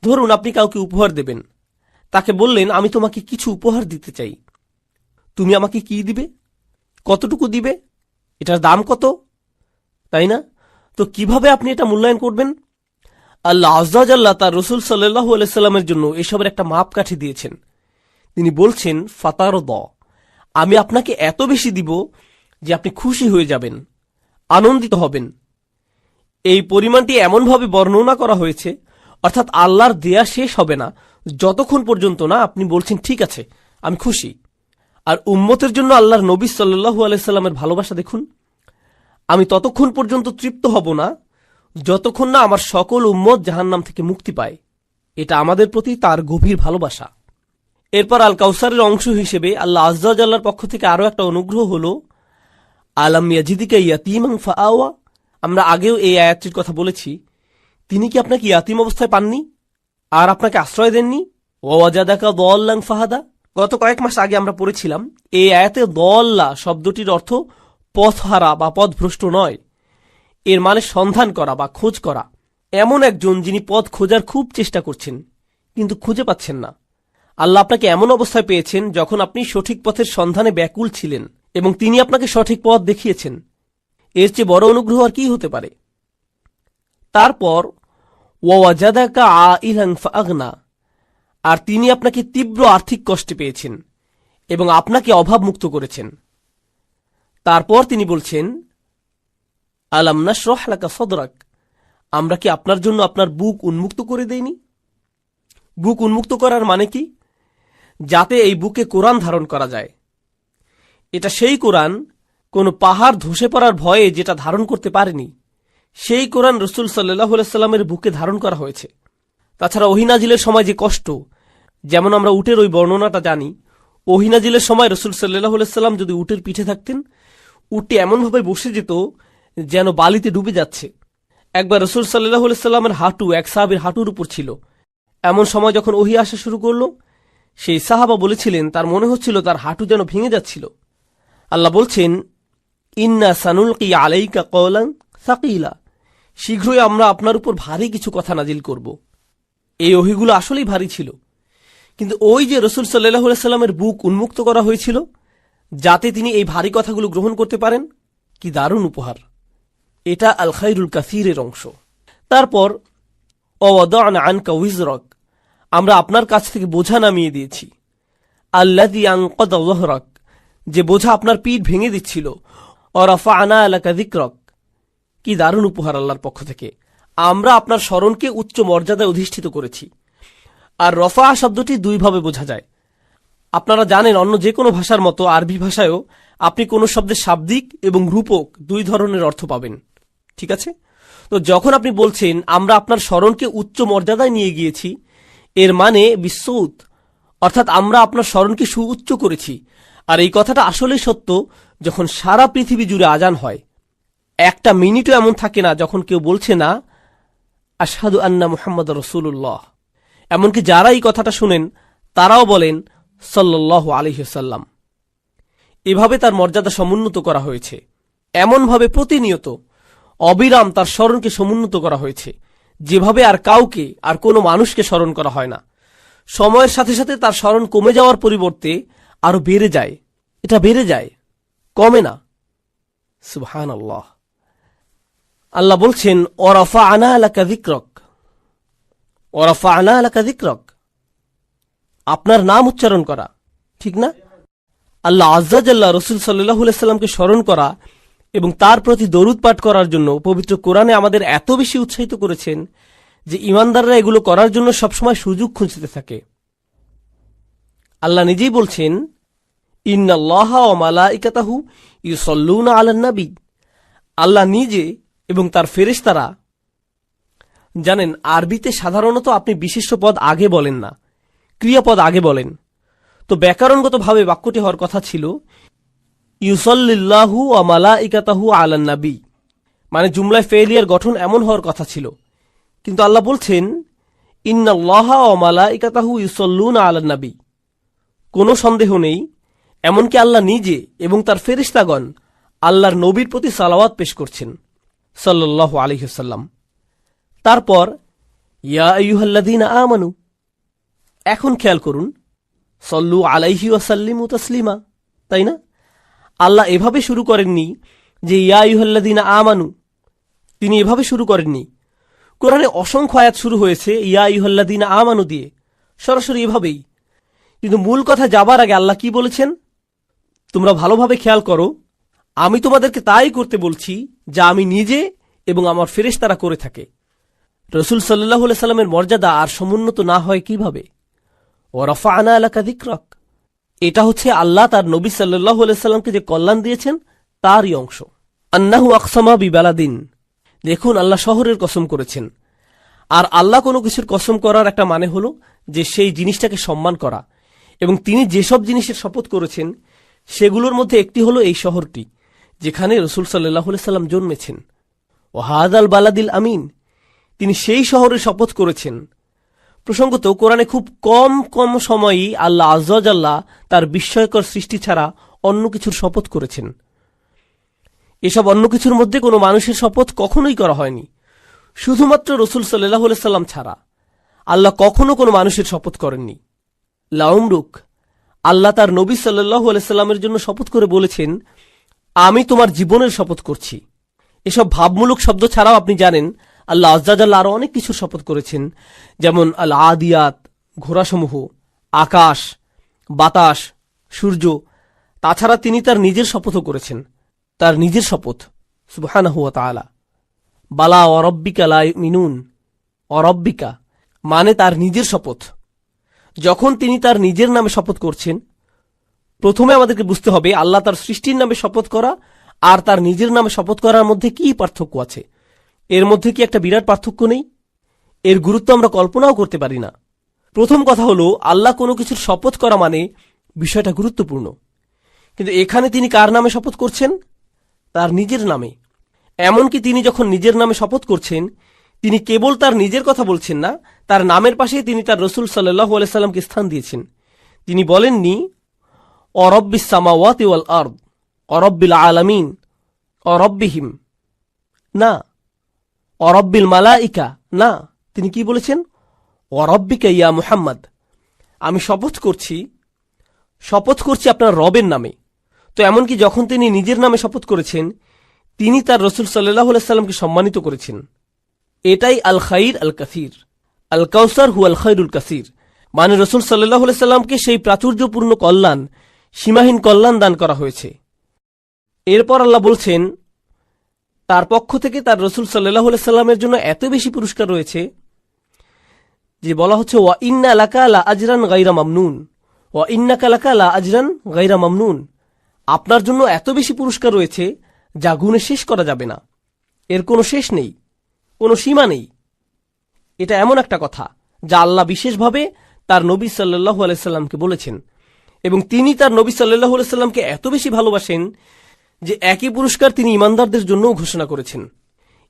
ধরুন আপনি কাউকে উপহার দেবেন, তাকে বললেন, আমি তোমাকে কিছু উপহার দিতে চাই, তুমি আমাকে কি দিবে? কতটুকু দিবে? এটার দাম কত? তাই না? তো কিভাবে আপনি এটা মূল্যায়ন করবেন? আল্লাহ আজ্জা ওয়া জাল্লা তার রাসূল সাল্লাল্লাহু আলাইহি সাল্লামের জন্য এসবের একটা মাপকাঠি দিয়েছেন। তিনি বলছেন, ফাতারদা, আমি আপনাকে এত বেশি দিব যে আপনি খুশি হয়ে যাবেন, আনন্দিত হবেন। এই পরিমাণটি এমনভাবে বর্ণনা করা হয়েছে, অর্থাৎ আল্লাহর দেয়া শেষ হবে না যতক্ষণ পর্যন্ত না আপনি বলছেন, ঠিক আছে, আমি খুশি। আর উম্মতের জন্য আল্লাহর নবী সাল্লাল্লাহু আলাইহি সাল্লামের ভালোবাসা দেখুন, আমি ততক্ষণ পর্যন্ত তৃপ্ত হব না যতক্ষণ না আমার সকল উম্মত জাহান্নাম থেকে মুক্তি পায়। এটা আমাদের প্রতি তার গভীর ভালোবাসা। এরপর আল কাউসারের অংশ হিসেবে আল্লাহ আজ্জা ওয়া জাল্লার পক্ষ থেকে আরো একটা অনুগ্রহ হলো, আলাম ইয়াজিদিকা ইয়াতীমান ফাআওয়া। আমরা আগেও এই আয়াতটির কথা বলেছি, তিনি কি আপনাকে ইয়াতীম অবস্থায় পাননি আর আপনাকে আশ্রয় দেননি? ওয়া ওয়াজাদাকা দাল্লান ফাহাদা, গত কয়েক মাস আগে আমরা পড়েছিলাম এই আয়াতে দল্লা শব্দটির অর্থ পথহারা বা পথভ্রষ্ট নয়, এর মানে সন্ধান করা বা খোঁজ করা। এমন একজন যিনি পথ খোঁজার খুব চেষ্টা করছেন কিন্তু খুঁজে পাচ্ছেন না। আল্লাহ আপনাকে এমন অবস্থায় পেয়েছেন যখন আপনি সঠিক পথের সন্ধানে ব্যাকুল ছিলেন এবং তিনি আপনাকে সঠিক পথ দেখিয়েছেন। এর চেয়ে বড় অনুগ্রহ আর কি হতে পারে? তারপর ওয়াজাদাকা আইলান ফাগনা, আর তিনি আপনাকে তীব্র আর্থিক কষ্টে পেয়েছেন এবং আপনাকে অভাবমুক্ত করেছেন। তারপর তিনি বলছেন আলাম নাশরাহ লাকা সাদরাক, আমরা কি আপনার জন্য আপনার বুক উন্মুক্ত করে দেইনি? বুক উন্মুক্ত করার মানে কি? যাতে এই বুকে কোরআন ধারণ করা যায়। এটা সেই কোরআন কোন পাহাড় ধসে পড়ার ভয়ে যেটা ধারণ করতে পারেনি, সেই কোরআন রসুল সাল্লাল্লাহু আলাইহি সাল্লামের বুকে ধারণ করা হয়েছে। তাছাড়া ওহী নাজিলের সময় যে কষ্ট, যেমন আমরা উটের ওই বর্ণনাটা জানি, ওহী নাজিলের সময় রসুল সাল্লাল্লাহু আলাইহি সাল্লাম যদি উটের পিঠে থাকতেন, উটটি এমনভাবে বসে যেত যেন বালিতে ডুবে যাচ্ছে। একবার রসুল সাল্লাল্লাহু আলাইহি সাল্লামের হাঁটু এক সাহাবীর হাঁটুর উপর ছিল। এমন সময় যখন ওহী আসা শুরু করল, সেই সাহাবা বলেছিলেন তার মনে হচ্ছিল তার হাঁটু যেন ভেঙে যাচ্ছিল। আল্লাহ বলছেন ইন্না সানুলকি আলাইকা কওলান সাকিলা, শীঘ্রই আমরা আপনার উপর ভারী কিছু কথা নাজিল করব। এই ওহীগুলো আসলেই ভারী ছিল, কিন্তু ওই যে রসুল সাল্লাল্লাহু আলাইহি সাল্লামের বুক উন্মুক্ত করা হয়েছিল যাতে তিনি এই ভারী কথাগুলো গ্রহণ করতে পারেন, কি দারুণ উপহার! এটা আল খায়রুল কাসীরের অংশ। তারপর ওয়াদা'না আনকা উইজরাক, আমরা আপনার কাছ থেকে বোঝা নামিয়ে দিয়েছি। আল্লাযী আনকাযা যহরাক, যে বোঝা আপনার পিঠ ভেঙে দিচ্ছিল। ওয়া রাফা'না লাকা যিকরাক, কি দারুণ উপহার আল্লাহর পক্ষ থেকে। আমরা আপনার স্মরণকে উচ্চ মর্যাদায় অধিষ্ঠিত করেছি। আর রফা শব্দটি দুইভাবে বোঝা যায়। আপনারা জানেন অন্য যে কোনো ভাষার মতো আরবি ভাষায়ও আপনি কোনো শব্দের শাব্দিক এবং রূপক দুই ধরনের অর্থ পাবেন, ঠিক আছে? তো যখন আপনি বলছেন আমরা আপনার স্মরণকে উচ্চ মর্যাদায় নিয়ে গিয়েছি, এর মানে বিশ্বউত, অর্থাৎ আমরা আপনার স্মরণকে সুউচ্চ করেছি। আর এই কথাটা আসলেই সত্য যখন সারা পৃথিবী জুড়ে আজান হয়। একটা মিনিটও এমন থাকে না যখন কেউ বলছে না আশহাদু আন্না মুহাম্মাদুর রাসূলুল্লাহ। এমনকি যারা এই কথাটা শুনেন তারাও বলেন সাল্লাল্লাহু আলাইহি ওয়াসাল্লাম। এভাবে তার মর্যাদা সমুন্নত করা হয়েছে। এমনভাবে প্রতিনিয়ত অবিরাম তার স্মরণকে সমুন্নত করা হয়েছে, যেভাবে আর কাউকে আর কোনো মানুষকে স্মরণ করা হয় না। সময়ের সাথে সাথে তার স্মরণ কমে যাওয়ার পরিবর্তে আরো বেড়ে যায়। এটা বেড়ে যায়, কমে না। সুবহানাল্লাহ। আল্লাহ বলছেন ওয়ারাফা'না লাকা যিকরাক, ওয়ারাফা'না লাকা যিকরাক, আপনার নাম উচ্চারণ করা, ঠিক না? আল্লাহ আজ্জা জাল্লা রাসূল সাল্লাল্লাহু আলাইহি সাল্লামকে স্মরণ করা এবং তার প্রতি দরুদ পাঠ করার জন্য পবিত্র কোরআনে আমাদের এত বেশি উৎসাহিত করেছেন যে ঈমানদাররা এগুলো করার জন্য সবসময় সুযোগ খুঁজতে থাকে। আল্লাহ নিজেই বলছেন ইন্নাল্লাহা ওয়া মালাইকাতাহু ইউসাল্লুনা আলান নবী, আল্লাহ নিজে এবং তার ফেরেশতারা। জানেন আরবিতে সাধারণত আপনি বিশেষ্য পদ আগে বলেন না, ক্রিয়াপদ আগে বলেন। তো ব্যাকরণগতভাবে বাক্যটি হওয়ার কথা ছিল ইউসাল্লিল্লাহু ওয়া মালাইকাতাহু আলান নবী, মানে জুমলায় ফেলিয়ার গঠন এমন হওয়ার কথা ছিল। কিন্তু আল্লাহ বলছেন ইন্নাল্লাহা ওয়া মালাইকাতাহু ইউসাল্লুনা আলান নবী। কোনো সন্দেহ নেই, এমনকি আল্লাহ নিজে এবং তার ফেরেশতাগণ আল্লাহর নবীর প্রতি সালাওয়াত পেশ করছেন সাল্লাল্লাহু আলাইহি ওয়াসাল্লাম। তারপর ইয়া আইয়ুহাল্লাযীনা আমানু, এখন খেয়াল করুন, সল্লু আলাইহি ওয়া সাল্লিমু তাসলিমা, তাই না? আল্লাহ এভাবে শুরু করেননি যে ইয়া আইয়ুহাল্লাযীনা আমানু, তিনি এভাবে শুরু করেননি। কোরআনে অসংখ্য আয়াত শুরু হয়েছে ইয়া আইয়ুহাল্লাযীনা আমানু দিয়ে, সরাসরি এভাবেই। কিন্তু মূল কথা যাবার আগে আল্লাহ কি বলেছেন তোমরা ভালোভাবে খেয়াল করো, আমি তোমাদেরকে তাই করতে বলছি যা আমি নিজে এবং আমার ফেরেশতারা করে থাকে। রাসূল সাল্লাল্লাহু আলাইহি সাল্লামের মর্যাদা আর সমুন্নত না হয় কিভাবে? ওয়া রাফা'না লাকা যিকরাক, এটা হচ্ছে আল্লাহ তার নবী সাল্লাল্লাহু আলাইহি সাল্লামকে যে কল্যাণ দিয়েছেন তারই অংশ। আন্নাহু আকসামা বিবালাদিন, দেখুন আল্লাহ শহরের কসম করেছেন। আর আল্লাহ কোনো কিছুর কসম করার একটা মানে হলো যে সেই জিনিসটাকে সম্মান করা, এবং তিনি যেসব জিনিসের শপথ করেছেন সেগুলোর মধ্যে একটি হলো এই শহরটি যেখানে রাসূল সাল্লাল্লাহু আলাইহি সাল্লাম জন্মেছেন। ও হাযাল বালাদিল আমিন, তিনি সেই শহরের শপথ করেছেন প্রসঙ্গত কোরআনে খুব কম কম সময়ই আল্লাহ আজ্জা ওয়া জাল্লা তার বিস্ময়কর সৃষ্টি ছাড়া অন্য কিছুর শপথ করেছেন। এসব অন্য কিছুর মধ্যে কোনো মানুষের শপথ কখনোই করা হয়নি, শুধুমাত্র রসুল সাল্লাল্লাহু আলাইহি সাল্লাম ছাড়া আল্লাহ কখনো কোনো মানুষের শপথ করেননি। লাউমরুক, আল্লাহ তার নবী সাল্লাল্লাহু আলাইহি সাল্লামের জন্য শপথ করে বলেছেন, আমি তোমার জীবনের শপথ করছি। এসব ভাবমূলক শব্দ ছাড়াও আপনি জানেন আল্লাহ আজ্জা ওয়া জাল্লা আরো অনেক কিছুর শপথ করেছেন, যেমন আল আদিয়াত, ঘোড়াসমূহ, আকাশ, বাতাস, সূর্য। তাছাড়া তিনি তার নিজের শপথও করেছেন, তার নিজের শপথ সুবহানাহু ওয়া তাআলা। বালা অরব্বিকা লা ইউমিনুন, অরব্বিকা মানে তার নিজের শপথ। যখন তিনি তার নিজের নামে শপথ করছেন, প্রথমে আমাদেরকে বুঝতে হবে আল্লাহ তার সৃষ্টির নামে শপথ করা আর তার নিজের নামে শপথ করার মধ্যে কি পার্থক্য আছে। এর মধ্যে কি একটা বিরাট পার্থক্য নেই? এর গুরুত্ব আমরা কল্পনাও করতে পারি না। প্রথম কথা হলো, আল্লাহ কোনো কিছুর শপথ করা মানে বিষয়টা গুরুত্বপূর্ণ, কিন্তু এখানে তিনি কার নামে শপথ করছেন? তার নিজের নামে। এমনকি তিনি যখন নিজের নামে শপথ করছেন, তিনি কেবল তার নিজের কথা বলছেন না, তার নামের পাশে তিনি তার রসুল সাল্লাল্লাহু আলাইহি সাল্লামকে স্থান দিয়েছেন। তিনি বলেননি অরব্বিস সামাওয়াতি ওয়াল আরদ, অরব্বিল আলামিন, অরব্বিহিম, না, অরব্বিল মালাইকা, না। তিনি কি বলেছেন? অরব্বিকা ইয়া মুহাম্মদ, আমি শপথ করছি আপনার রবের নামে। তো এমনকি যখন তিনি নিজের নামে শপথ করেছেন, তিনি তার রসুল সাল্লাল্লাহু আলাইহি সাল্লামকে সম্মানিত করেছেন। এটাই আল খাইর আল কাসির, আল কাউসার হু আল খাইরুল কাসির, মানে রসুল সাল্লাল্লাহু আলাইহি সাল্লামকে সেই প্রাচুর্যপূর্ণ কল্যাণ, সীমাহীন কল্যাণ দান করা হয়েছে। এরপর আল্লাহ বলছেন তার পক্ষ থেকে তার রসুল সাল্লাল্লাহু আলাইহি সাল্লামের জন্য এত বেশি পুরস্কার রয়েছে যে বলা হচ্ছে ওয়া ইন্না লাকা লা আজরান গায়রা মামনুন, ওয়া ইন্নাকা লাকা লা আজরান গায়রা মামনুন, আপনার জন্য এত বেশি পুরস্কার রয়েছে যা গুণে শেষ করা যাবে না। এর কোনো শেষ নেই, কোনো সীমা নেই। এটা এমন একটা কথা যা আল্লাহ বিশেষভাবে তার নবী সাল্লাল্লাহু আলাইহি সাল্লামকে বলেছেন, এবং তিনি তার নবী সাল্লাল্লাহু আলাইহি সাল্লামকে এত বেশি ভালোবাসেন যে একই পুরস্কার তিনি ইমানদারদের জন্যও ঘোষণা করেছেন।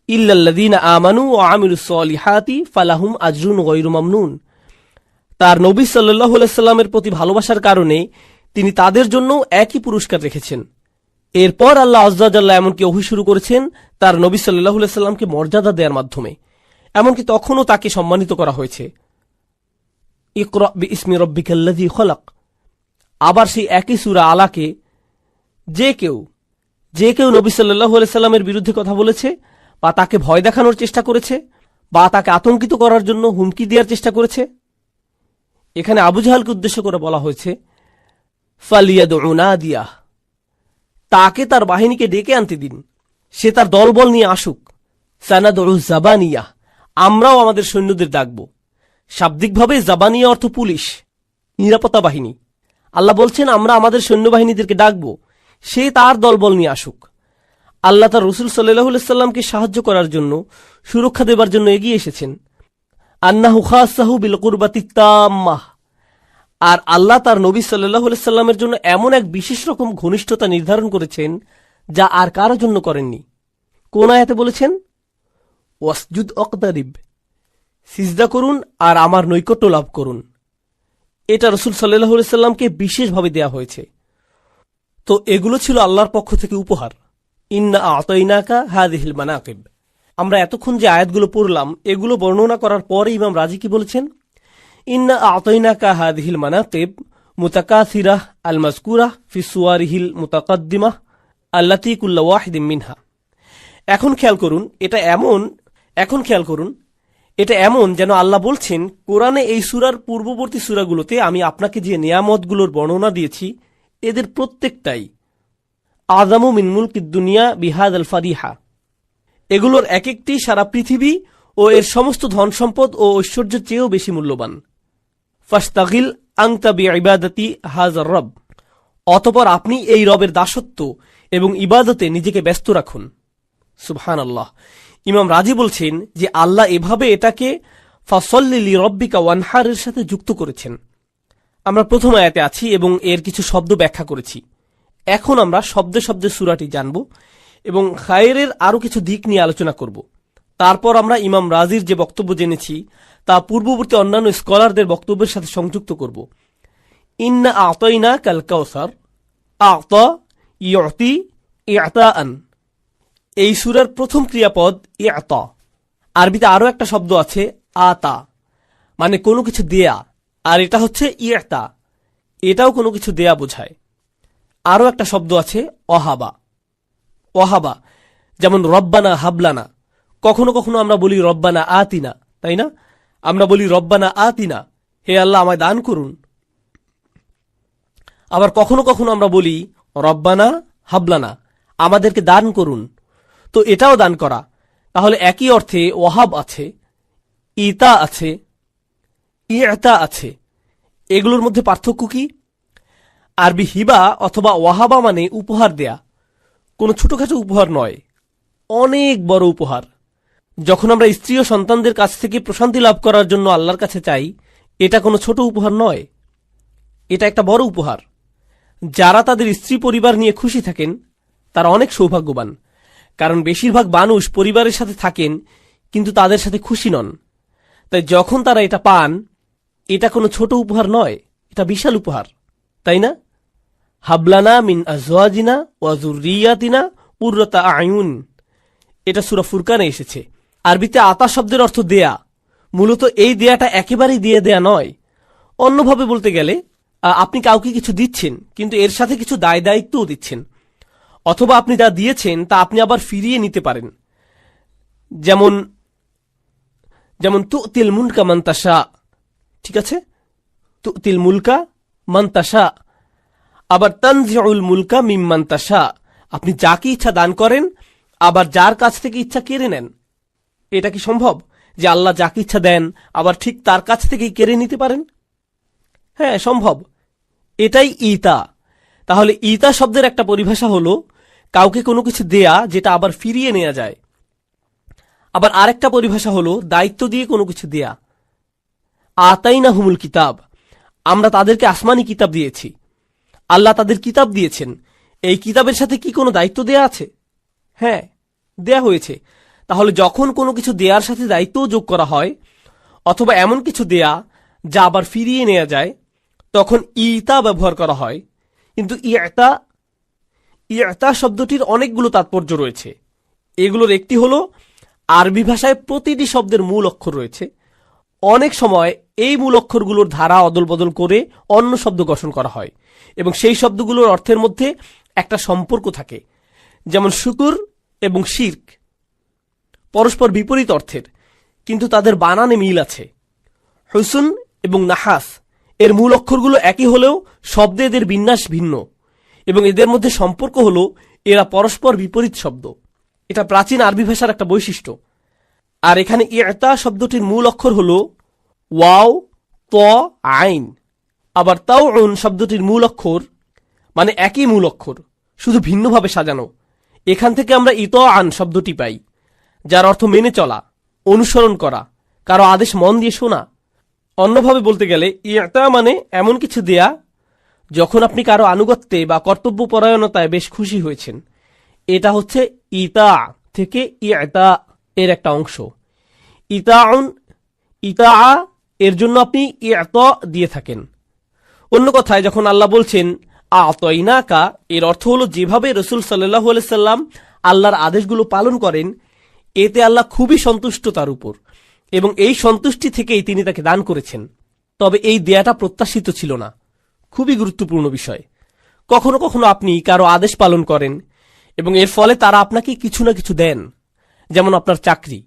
ইল্লাল্লাযীনা আমানু ওয়া আমিলুস সলিহাতি ফালাহুম আজরুন গায়রু মামনুন। তার নবী সাল্লাল্লাহু আলাইহি সাল্লামের প্রতি ভালোবাসার কারণে তিনি তাদের জন্য একই পুরস্কার রেখেছেন। এরপর আল্লাহ আজ্জা ওয়া জাল্লা এমনকি ওহী শুরু করেছেন তার নবী সাল্লাল্লাহু আলাইহি সাল্লামকে মর্যাদা দেওয়ার মাধ্যমে, এমনকি তখনও তাকে সম্মানিত করা হয়েছে। ইকরা বিইসমি রাব্বিকাল্লাযী খলাক। আবার সেই একই সূরা আলাকে যে কেউ নবী সাল্লাল্লাহু আলাইহি সাল্লামের বিরুদ্ধে কথা বলেছে, বা তাকে ভয় দেখানোর চেষ্টা করেছে, বা তাকে আতঙ্কিত করার জন্য হুমকি দেওয়ার চেষ্টা করেছে, এখানে আবু জাহালকে উদ্দেশ্য করে বলা হয়েছে ফালিয়াদউ নাদিয়াহ, তাকে তার বাহিনীকে ডেকে আনতে দিন, সে তার দলবল নিয়ে আসুক। সানাদউ জাবানিয়াহ, আমরাও আমাদের সৈন্যদের ডাকব। শাব্দিকভাবে জাবানিয়া অর্থ পুলিশ, নিরাপত্তা বাহিনী। আল্লাহ বলছেন আমরা আমাদের সৈন্যবাহিনীদেরকে ডাকব, সে তার দলবল নিয়ে আসুক। আল্লাহ তার রসুল সাল্লাল্লাহু আলাইহি সাল্লামকে সাহায্য করার জন্য, সুরক্ষা দেবার জন্য এগিয়ে এসেছেন। আন্নাহু খাসাহু বিল কুরবাতি তাম্মাহ, আর আল্লাহ তার নবী সাল্লাল্লাহু আলাইহি সাল্লামের জন্য এমন এক বিশেষ রকম ঘনিষ্ঠতা নির্ধারণ করেছেন যা আর কারো জন্য করেননি। কোন আয়াতে বলেছেন ওয়াসজুদ ওয়াকতারিব, সিজদা করুন আর আমার নৈকট্য লাভ করুন। এটা রসুল সাল্লাল্লাহু আলাইহি সাল্লামকে বিশেষভাবে দেয়া হয়েছে। তো এগুলো ছিল আল্লাহর পক্ষ থেকে উপহার। ইন্না আ'তাইনাকা হাযিহিল মানাকিব। আমরা এতক্ষণ যে আয়াতগুলো পড়লাম এগুলো বর্ণনা করার পরে ইমাম রাজি কি বলেছেন? ইন্না আ'তাইনাকা হাযিহিল মানাকিব মুতাকাসিরাহ আল মাযকুরাহ ফি সুওয়ারিহিল মুতাকাদ্দিমাহ আল্লাতী কুল্লু ওয়াহিদিন মিনহা। এখন খেয়াল করুন এটা এমন যেন আল্লাহ বলছেন কোরআনে এই সূরার পূর্ববর্তী সূরাগুলোতে আমি আপনাকে যে নিয়ামতগুলোর বর্ণনা দিয়েছি এদের প্রত্যেকটাই আযামু মিন মুলকিদ দুনিয়া বিহাযাল ফারিহা। এগুলোর এক একটি সারা পৃথিবী ও এর সমস্ত ধন সম্পদ ও ঐশ্বর্যের চেয়েও বেশি মূল্যবান। ফাস্তাগিল আনতা বিইবাদাতি হাযার রব, অতঃপর আপনি এই রবের দাসত্ব এবং ইবাদতে নিজেকে ব্যস্ত রাখুন। সুবহানাল্লাহ। ইমাম রাজি বলছেন যে আল্লাহ এভাবে এটাকে ফাসল্লি লিরাব্বিকা ওয়ানহারের সাথে যুক্ত করেছেন। আমরা প্রথম আয়াতে আছি এবং এর কিছু শব্দ ব্যাখ্যা করেছি। এখন আমরা শব্দে শব্দে সূরাটি জানব এবং খায়রের আরো কিছু দিক নিয়ে আলোচনা করব। তারপর আমরা ইমাম রাজির যে বক্তব্য জেনেছি তা পূর্ববর্তী অন্যান্য স্কলারদের বক্তব্যের সাথে সংযুক্ত করব। ইন্না আতাইনা কাল কাউসার, আতা ইয়তি ইআতাআন। এই সূরার প্রথম ক্রিয়াপদ ইআতা। আরবিতে আরো একটা শব্দ আছে আতা, মানে কোনো কিছু দেয়া, আর এটা হচ্ছে ইআতা, এটাও কোনো কিছু দেয়া বোঝায়। আরো একটা শব্দ আছে ওয়াহাবা। ওয়াহাবা যেমন রব্বানা হাবলানা, কখনো কখনো আমরা বলি রব্বানা আতিনা, তাই না? আমরা বলি রব্বানা আতিনা, হে আল্লাহ আমায় দান করুন। আবার কখনো কখনো আমরা বলি রব্বানা হাবলানা, আমাদেরকে দান করুন। তো এটাও দান করা। তাহলে একই অর্থে ওয়াহাব আছে, ইতা আছে, ইআতা আছে। এগুলোর মধ্যে পার্থক্য কি? আরবি হিবা অথবা ওয়াহাবা মানে উপহার দেয়া, কোনো ছোটখাটো উপহার নয়, অনেক বড় উপহার। যখন আমরা স্ত্রী ও সন্তানদের কাছ থেকে প্রশান্তি লাভ করার জন্য আল্লাহর কাছে চাই, এটা কোনো ছোট উপহার নয়, এটা একটা বড় উপহার। যারা তাদের স্ত্রী পরিবার নিয়ে খুশি থাকেন তারা অনেক সৌভাগ্যবান, কারণ বেশিরভাগ মানুষ পরিবারের সাথে থাকেন কিন্তু তাদের সাথে খুশি নন। তাই যখন তারা এটা পান, এটা কোনো ছোট উপহার নয়, এটা বিশাল উপহার, তাই না? হাবলানা মিন আজওয়াজিনা ওয়া যুররিয়াতিনা কুররাতা আয়ুন, এটা সূরা ফুরকানে এসেছে। আরবিতে আতা শব্দের অর্থ দেয়া। মূলত এই দেয়াটা একেবারেই দিয়ে দেয়া নয়। অন্যভাবে বলতে গেলে আপনি কাউকে কিছু দিচ্ছেন কিন্তু এর সাথে কিছু দায় দায়িত্বও দিচ্ছেন, অথবা আপনি যা দিয়েছেন তা আপনি আবার ফিরিয়ে নিতে পারেন। যেমন যেমন তুতিল মুলকা মান তাশা, ঠিক আছে? তুতিল মুলকা মান তাশা। আবার তানজিউল মুলকা মিম্মান তাশা, আপনি যাকে ইচ্ছা দান করেন আবার যার কাছ থেকে ইচ্ছা কেড়ে নেন। এটা কি সম্ভব যে আল্লাহ যাকে ইচ্ছা দেন আবার ঠিক তার কাছ থেকেই কেড়ে নিতে পারেন? হ্যাঁ, সম্ভব। এটাই ইতা। তাহলে ইতা শব্দের একটা পরিভাষা হলো কাউকে কোনো কিছু দেয়া যেটা আবার ফিরিয়ে নেওয়া যায়। আবার আরেকটা পরিভাষা হলো দায়িত্ব দিয়ে কোনো কিছু দেয়া। আতাইনা হুমুল কিতাব, আমরা তাদেরকে আসমানি কিতাব দিয়েছি। আল্লাহ তাদের কিতাব দিয়েছেন, এই কিতাবের সাথে কি কোনো দায়িত্ব দেয়া আছে? হ্যাঁ, দেয়া হয়েছে। তাহলে যখন কোনো কিছু দেয়ার সাথে দায়িত্বও যোগ করা হয়, অথবা এমন কিছু দেয়া যা আবার ফিরিয়ে নেওয়া যায়, তখন ইতা ব্যবহার করা হয়। কিন্তু ইতা শব্দটির অনেকগুলো তাৎপর্য রয়েছে। এগুলোর একটি হলো আরবি ভাষায় প্রতিটি শব্দের মূল অক্ষর রয়েছে। অনেক সময় এই মূল অক্ষরগুলোর ধারা অদল বদল করে অন্য শব্দ গঠন করা হয় এবং সেই শব্দগুলোর অর্থের মধ্যে একটা সম্পর্ক থাকে। যেমন শুকুর এবং শিরক পরস্পর বিপরীত অর্থের, কিন্তু তাদের বানানে মিল আছে। হুসন এবং নাহাস এর মূল অক্ষরগুলো একই হলেও শব্দে এদের বিন্যাস ভিন্ন এবং এদের মধ্যে সম্পর্ক হলো এরা পরস্পর বিপরীত শব্দ। এটা প্রাচীন আরবি ভাষার একটা বৈশিষ্ট্য। আর এখানে ইতা শব্দটির মূল অক্ষর হলো ওয়াও ত আইন। আবার তাউন শব্দটির মূল অক্ষর মানে একই মূল অক্ষর, শুধু ভিন্নভাবে সাজানো। এখান থেকে আমরা ইতআন শব্দটি পাই, যার অর্থ মেনে চলা, অনুসরণ করা, কারো আদেশ মন দিয়ে শোনা। অন্যভাবে বলতে গেলে ইতা মানে এমন কিছু দেয়া যখন আপনি কারো আনুগত্যে বা কর্তব্যপরায়ণতায় বেশ খুশি হয়েছেন। এটা হচ্ছে ইতা থেকে ইতা এর একটা অংশ। ইতা এর জন্য আপনি ইতা দিয়ে থাকেন। অন্য কথায় যখন আল্লাহ বলছেন আতাইনাকা, এর অর্থ হলো যেভাবে রাসূল সাল্লাল্লাহু আলাইহি সাল্লাম আল্লাহর আদেশগুলো পালন করেন, এতে আল্লাহ খুবই সন্তুষ্ট তার উপর এবং এই সন্তুষ্টি থেকেই তিনি তাকে দান করেছেন। তবে এই দেয়াটা প্রত্যাশিত ছিল না। খুবই গুরুত্বপূর্ণ বিষয়। কখনো কখনো আপনি কারো আদেশ পালন করেন এবং এর ফলে তারা আপনাকে কিছু না কিছু দেন। যেমন আপনার চাকরি,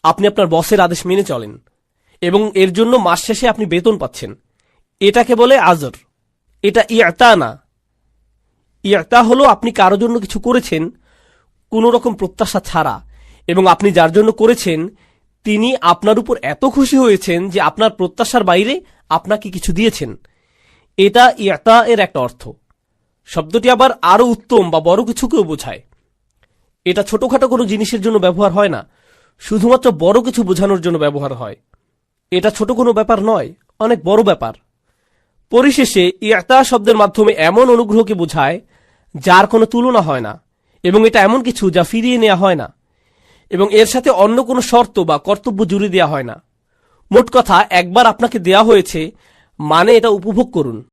আপনি আপনার বসের আদেশ মেনে চলেন এবং এর জন্য মাস শেষে আপনি বেতন পাচ্ছেন। এটাকে বলে আজর। এটা ইতা না। ইতা হলো আপনি কারো জন্য কিছু করেছেন কোনো রকম প্রত্যাশা ছাড়া, এবং আপনি যার জন্য করেছেন তিনি আপনার উপর এত খুশি হয়েছেন যে আপনার প্রত্যাশার বাইরে আপনাকে কিছু দিয়েছেন। এটা ইতা এর একটা অর্থ। শব্দটি আবার আরো উত্তম বা বড় কিছুকেও বোঝায়। এটা ছোটখাটো কোনো জিনিসের জন্য ব্যবহার হয় না, শুধুমাত্র বড় কিছু বোঝানোর জন্য ব্যবহার হয়। এটা ছোট কোনো ব্যাপার নয়, অনেক বড় ব্যাপার। পরিশেষে ইতা শব্দের মাধ্যমে এমন অনুগ্রহকে বোঝায় যার কোনো তুলনা হয় না, এবং এটা এমন কিছু যা ফিরিয়ে নেওয়া হয় না। এবং এর সাথে অন্য কোনো শর্ত বা কর্তব্য জুড়ে দেওয়া হয় না। মোট কথা, একবার আপনাকে দেয়া হয়েছে মানে এটা উপভোগ করুন।